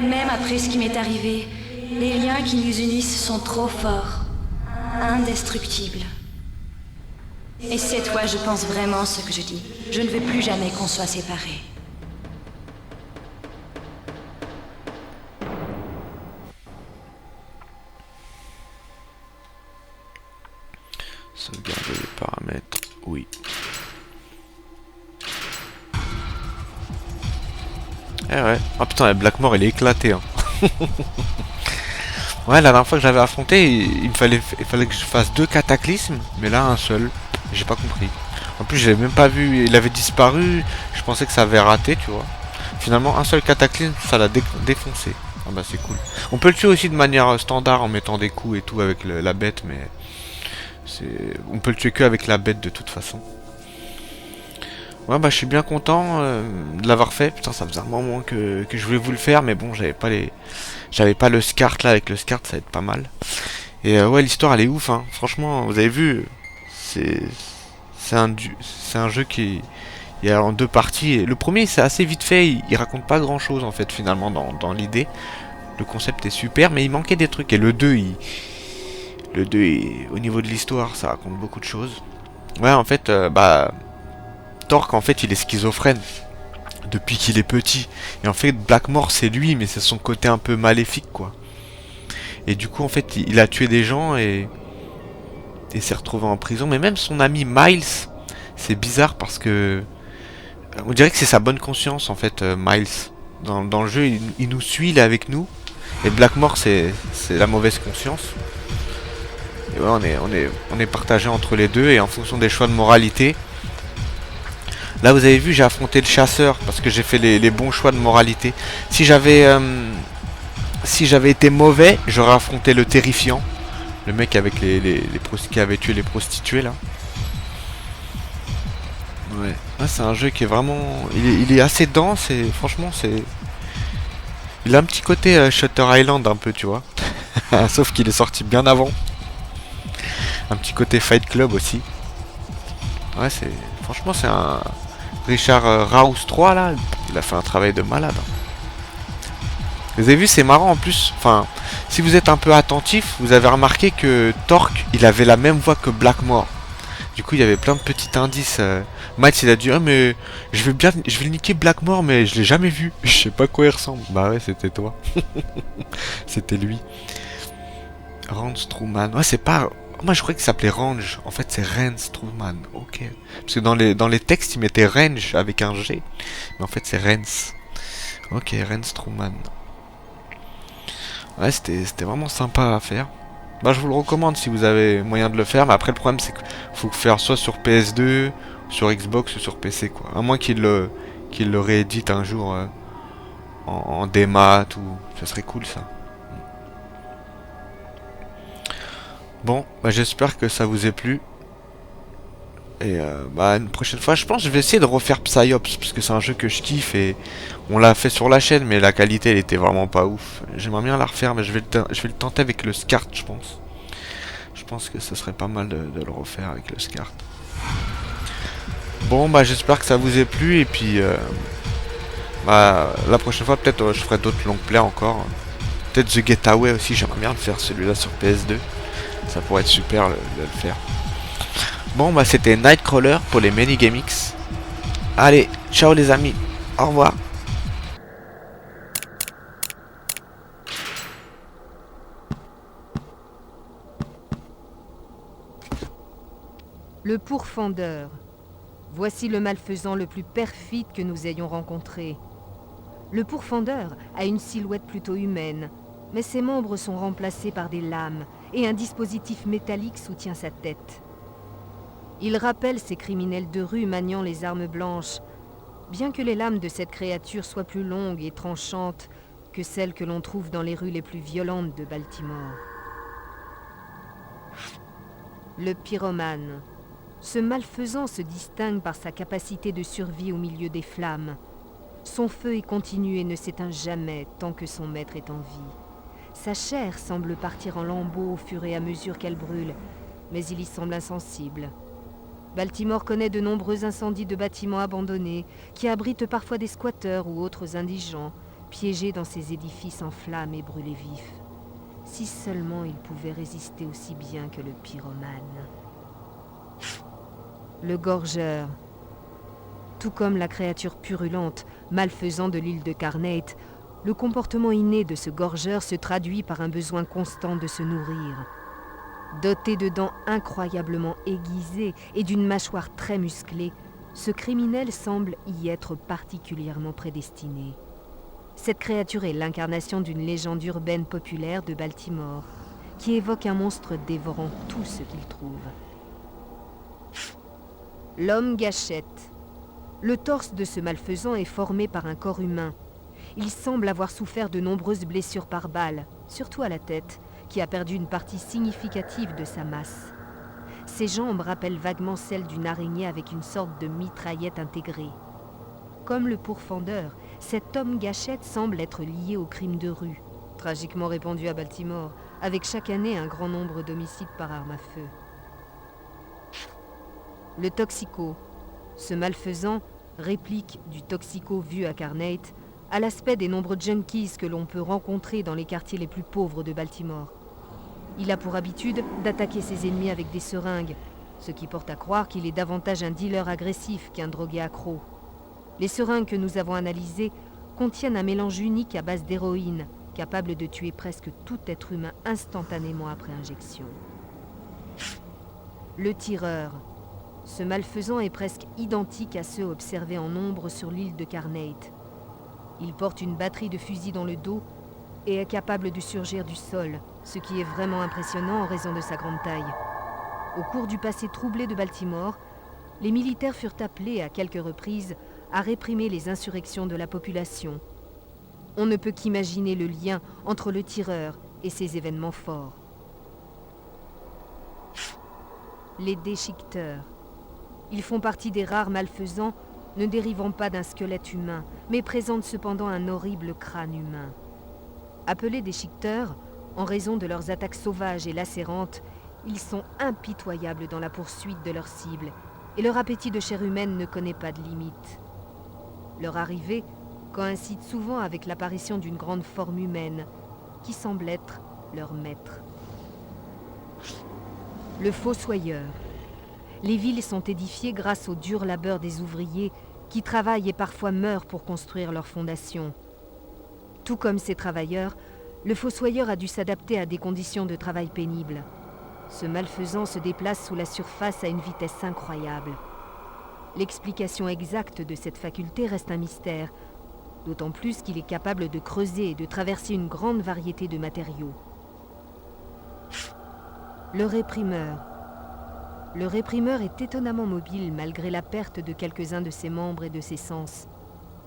Même après ce qui m'est arrivé, les liens qui nous unissent sont trop forts, indestructibles. Et c'est toi, je pense vraiment ce que je dis. Je ne veux plus jamais qu'on soit séparés. Sauvegarder les paramètres, oui. Eh ouais. Ah putain, la Blackmore elle est éclatée. Hein. Ouais, la dernière fois que j'avais affronté, il fallait que je fasse 2 cataclysmes, mais là un seul. J'ai pas compris. En plus, je l'avais même pas vu, il avait disparu. Je pensais que ça avait raté, tu vois. Finalement, un seul cataclysme, ça l'a défoncé. Ah bah c'est cool. On peut le tuer aussi de manière standard en mettant des coups et tout avec la bête, mais on peut le tuer que avec la bête de toute façon. Ouais, bah je suis bien content de l'avoir fait. Putain, ça faisait un moment que je voulais vous le faire, mais bon, j'avais pas le SCART là. Avec le SCART, ça va être pas mal. Et ouais, l'histoire elle est ouf, hein. Franchement, vous avez vu, c'est un jeu qui est en 2 parties. Et le premier, c'est assez vite fait. Il raconte pas grand chose en fait finalement dans l'idée. Le concept est super, mais il manquait des trucs. Et le 2, au niveau de l'histoire, ça raconte beaucoup de choses. Ouais, en fait, Torque, en fait, il est schizophrène depuis qu'il est petit. Et en fait, Blackmore, c'est lui, mais c'est son côté un peu maléfique, quoi. Et du coup, en fait, il a tué des gens et s'est retrouvé en prison. Mais même son ami Miles, c'est bizarre parce que on dirait que c'est sa bonne conscience, en fait, Miles. Dans le jeu, il nous suit, il est avec nous. Et Blackmore, c'est la mauvaise conscience. Et ouais, on est partagé entre les deux et en fonction des choix de moralité. Là, vous avez vu, j'ai affronté le chasseur parce que j'ai fait les bons choix de moralité. Si j'avais été mauvais, j'aurais affronté le terrifiant. Le mec avec qui avait tué les prostituées, là. Ouais. Ah, c'est un jeu qui est vraiment... Il est assez dense et franchement, c'est... Il a un petit côté Shutter Island un peu, tu vois. Sauf qu'il est sorti bien avant. Un petit côté Fight Club aussi. Ouais, franchement, c'est un... Richard Rouse 3 là, il a fait un travail de malade. Vous avez vu, c'est marrant en plus. Enfin, si vous êtes un peu attentif, vous avez remarqué que Torque, il avait la même voix que Blackmore. Du coup, il y avait plein de petits indices. Matt, il a dit, ah mais je vais niquer Blackmore, mais je l'ai jamais vu. Je sais pas à quoi il ressemble. Bah ouais, c'était toi. C'était lui. Range Truman. Ouais, c'est pas... Moi, je croyais qu'il s'appelait Range. En fait, c'est Rance Truman. Ok. Parce que dans les textes, il mettait Range avec un G. Mais en fait, c'est Rance. Ok, Rance Truman. Ouais, c'était vraiment sympa à faire. Bah, je vous le recommande si vous avez moyen de le faire. Mais après, le problème, c'est qu'il faut le faire soit sur PS2, sur Xbox ou sur PC, quoi. À moins qu'il le réédite un jour en démat ou... Ça serait cool, ça. Bon, bah j'espère que ça vous a plu. Et bah une prochaine fois, je pense que je vais essayer de refaire Psyops, parce que c'est un jeu que je kiffe et on l'a fait sur la chaîne, mais la qualité elle était vraiment pas ouf. J'aimerais bien la refaire, mais je vais le tenter avec le SCART, je pense. Je pense que ce serait pas mal de le refaire avec le SCART. Bon bah j'espère que ça vous a plu et puis bah la prochaine fois peut-être je ferai d'autres long play encore. Peut-être The Getaway aussi, j'aimerais bien le faire celui-là sur PS2. Ça pourrait être super de le faire. Bon bah c'était Nightcrawler pour les Minigamix. Allez, ciao les amis, au revoir. Le pourfendeur. Voici le malfaisant le plus perfide que nous ayons rencontré. Le pourfendeur a une silhouette plutôt humaine, mais ses membres sont remplacés par des lames et un dispositif métallique soutient sa tête. Il rappelle ces criminels de rue maniant les armes blanches, bien que les lames de cette créature soient plus longues et tranchantes que celles que l'on trouve dans les rues les plus violentes de Baltimore. Le pyromane. Ce malfaisant se distingue par sa capacité de survie au milieu des flammes. Son feu est continu et ne s'éteint jamais tant que son maître est en vie. Sa chair semble partir en lambeaux au fur et à mesure qu'elle brûle, mais il y semble insensible. Baltimore connaît de nombreux incendies de bâtiments abandonnés qui abritent parfois des squatteurs ou autres indigents, piégés dans ces édifices en flammes et brûlés vifs. Si seulement il pouvait résister aussi bien que le pyromane. Le gorgeur. Tout comme la créature purulente, malfaisant de l'île de Carnate, le comportement inné de ce gorgeur se traduit par un besoin constant de se nourrir. Doté de dents incroyablement aiguisées et d'une mâchoire très musclée, ce criminel semble y être particulièrement prédestiné. Cette créature est l'incarnation d'une légende urbaine populaire de Baltimore, qui évoque un monstre dévorant tout ce qu'il trouve. L'homme gâchette. Le torse de ce malfaisant est formé par un corps humain. Il semble avoir souffert de nombreuses blessures par balle, surtout à la tête, qui a perdu une partie significative de sa masse. Ses jambes rappellent vaguement celles d'une araignée avec une sorte de mitraillette intégrée. Comme le pourfendeur, cet homme gâchette semble être lié au crime de rue, tragiquement répandu à Baltimore, avec chaque année un grand nombre d'homicides par arme à feu. Le toxico. Ce malfaisant, réplique du toxico vu à Carnate, a l'aspect des nombreux junkies que l'on peut rencontrer dans les quartiers les plus pauvres de Baltimore. Il a pour habitude d'attaquer ses ennemis avec des seringues, ce qui porte à croire qu'il est davantage un dealer agressif qu'un drogué accro. Les seringues que nous avons analysées contiennent un mélange unique à base d'héroïne, capable de tuer presque tout être humain instantanément après injection. Le tireur. Ce malfaisant est presque identique à ceux observés en nombre sur l'île de Carnate. Il porte une batterie de fusils dans le dos et est capable de surgir du sol, ce qui est vraiment impressionnant en raison de sa grande taille. Au cours du passé troublé de Baltimore, les militaires furent appelés à quelques reprises à réprimer les insurrections de la population. On ne peut qu'imaginer le lien entre le tireur et ces événements forts. Les déchiqueteurs. Ils font partie des rares malfaisants ne dérivant pas d'un squelette humain, mais présentent cependant un horrible crâne humain. Appelés déchiqueteurs, en raison de leurs attaques sauvages et lacérantes, ils sont impitoyables dans la poursuite de leurs cibles, et leur appétit de chair humaine ne connaît pas de limite. Leur arrivée coïncide souvent avec l'apparition d'une grande forme humaine, qui semble être leur maître. Le fossoyeur. Les villes sont édifiées grâce au dur labeur des ouvriers qui travaillent et parfois meurent pour construire leurs fondations. Tout comme ces travailleurs, le fossoyeur a dû s'adapter à des conditions de travail pénibles. Ce malfaisant se déplace sous la surface à une vitesse incroyable. L'explication exacte de cette faculté reste un mystère, d'autant plus qu'il est capable de creuser et de traverser une grande variété de matériaux. Le réprimeur. Le réprimeur est étonnamment mobile malgré la perte de quelques-uns de ses membres et de ses sens.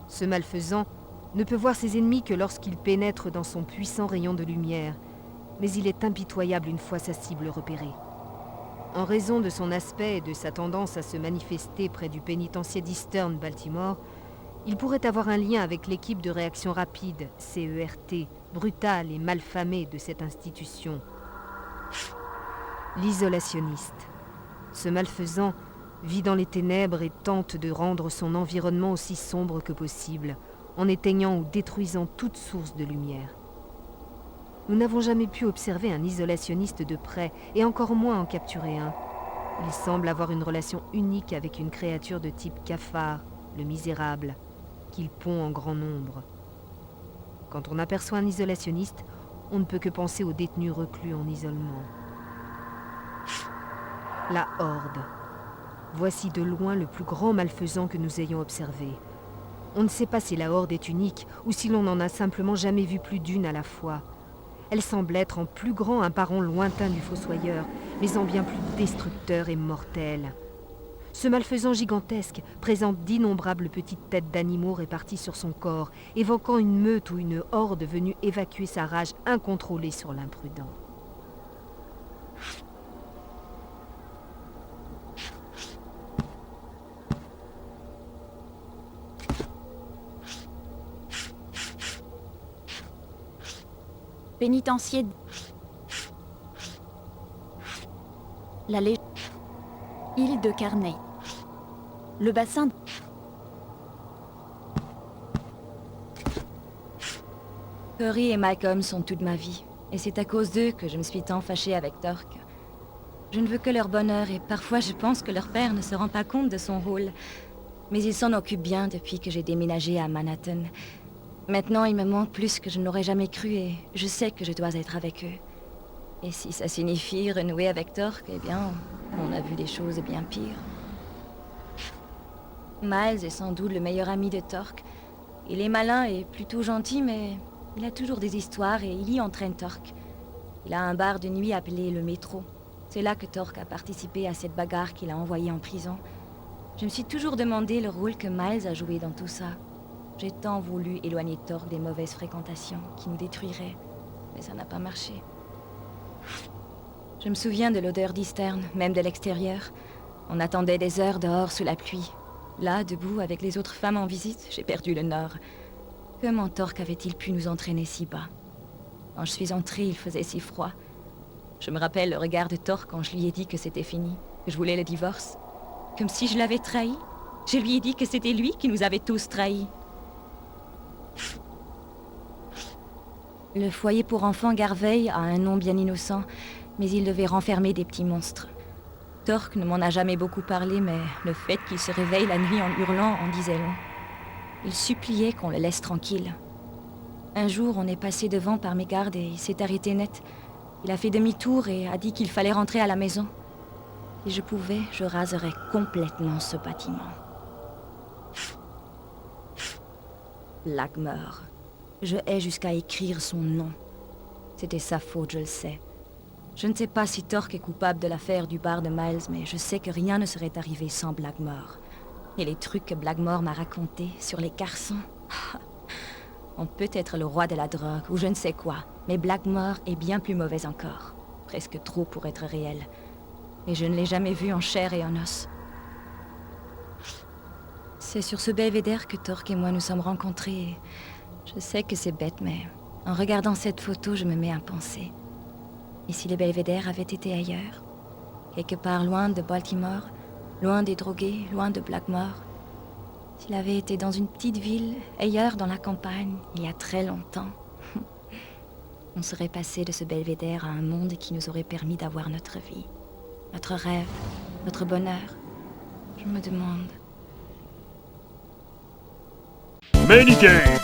Ce malfaisant ne peut voir ses ennemis que lorsqu'il pénètre dans son puissant rayon de lumière, mais il est impitoyable une fois sa cible repérée. En raison de son aspect et de sa tendance à se manifester près du pénitencier d'Eastern, Baltimore, il pourrait avoir un lien avec l'équipe de réaction rapide, CERT, brutale et malfamée de cette institution. L'isolationniste. Ce malfaisant vit dans les ténèbres et tente de rendre son environnement aussi sombre que possible, en éteignant ou détruisant toute source de lumière. Nous n'avons jamais pu observer un isolationniste de près, et encore moins en capturer un. Il semble avoir une relation unique avec une créature de type cafard, le misérable, qu'il pond en grand nombre. Quand on aperçoit un isolationniste, on ne peut que penser aux détenus reclus en isolement. La Horde. Voici de loin le plus grand malfaisant que nous ayons observé. On ne sait pas si la Horde est unique ou si l'on n'en a simplement jamais vu plus d'une à la fois. Elle semble être en plus grand un parent lointain du Fossoyeur, mais en bien plus destructeur et mortel. Ce malfaisant gigantesque présente d'innombrables petites têtes d'animaux réparties sur son corps, évoquant une meute ou une horde venue évacuer sa rage incontrôlée sur l'imprudent. Pénitencier. La île de Carney. Le bassin. Curry et Malcolm sont toute ma vie, et c'est à cause d'eux que je me suis tant fâchée avec Torque. Je ne veux que leur bonheur, et parfois je pense que leur père ne se rend pas compte de son rôle. Mais il s'en occupe bien depuis que j'ai déménagé à Manhattan. Maintenant, il me manque plus que je ne l'aurais jamais cru, et je sais que je dois être avec eux. Et si ça signifie renouer avec Torque, eh bien, on a vu des choses bien pires. Miles est sans doute le meilleur ami de Torque. Il est malin et plutôt gentil, mais il a toujours des histoires et il y entraîne Torque. Il a un bar de nuit appelé le Métro. C'est là que Torque a participé à cette bagarre qu'il a envoyée en prison. Je me suis toujours demandé le rôle que Miles a joué dans tout ça. J'ai tant voulu éloigner Torque des mauvaises fréquentations qui nous détruiraient, mais ça n'a pas marché. Je me souviens de l'odeur d'Eastern, même de l'extérieur. On attendait des heures dehors sous la pluie. Là, debout, avec les autres femmes en visite, j'ai perdu le nord. Comment Torque avait-il pu nous entraîner si bas? Quand je suis entrée, il faisait si froid. Je me rappelle le regard de Torque quand je lui ai dit que c'était fini, que je voulais le divorce. Comme si je l'avais trahi. Je lui ai dit que c'était lui qui nous avait tous trahis. Le foyer pour enfants Garveille a un nom bien innocent, mais il devait renfermer des petits monstres. Torque ne m'en a jamais beaucoup parlé, mais le fait qu'il se réveille la nuit en hurlant en disait long. Il suppliait qu'on le laisse tranquille. Un jour, on est passé devant par mes gardes et il s'est arrêté net. Il a fait demi-tour et a dit qu'il fallait rentrer à la maison. Si je pouvais, je raserais complètement ce bâtiment. Blackmore. Je hais jusqu'à écrire son nom. C'était sa faute, je le sais. Je ne sais pas si Torque est coupable de l'affaire du bar de Miles, mais je sais que rien ne serait arrivé sans Blackmore. Et les trucs que Blackmore m'a racontés sur les garçons... On peut être le roi de la drogue, ou je ne sais quoi, mais Blackmore est bien plus mauvais encore. Presque trop pour être réel. Et je ne l'ai jamais vu en chair et en os. C'est sur ce belvédère que Torque et moi nous sommes rencontrés. Je sais que c'est bête, mais en regardant cette photo, je me mets à penser. Et si le belvédère avait été ailleurs? Quelque part loin de Baltimore, loin des drogués, loin de Blackmore? S'il avait été dans une petite ville, ailleurs dans la campagne, il y a très longtemps, on serait passé de ce belvédère à un monde qui nous aurait permis d'avoir notre vie, notre rêve, notre bonheur. Je me demande... Many games.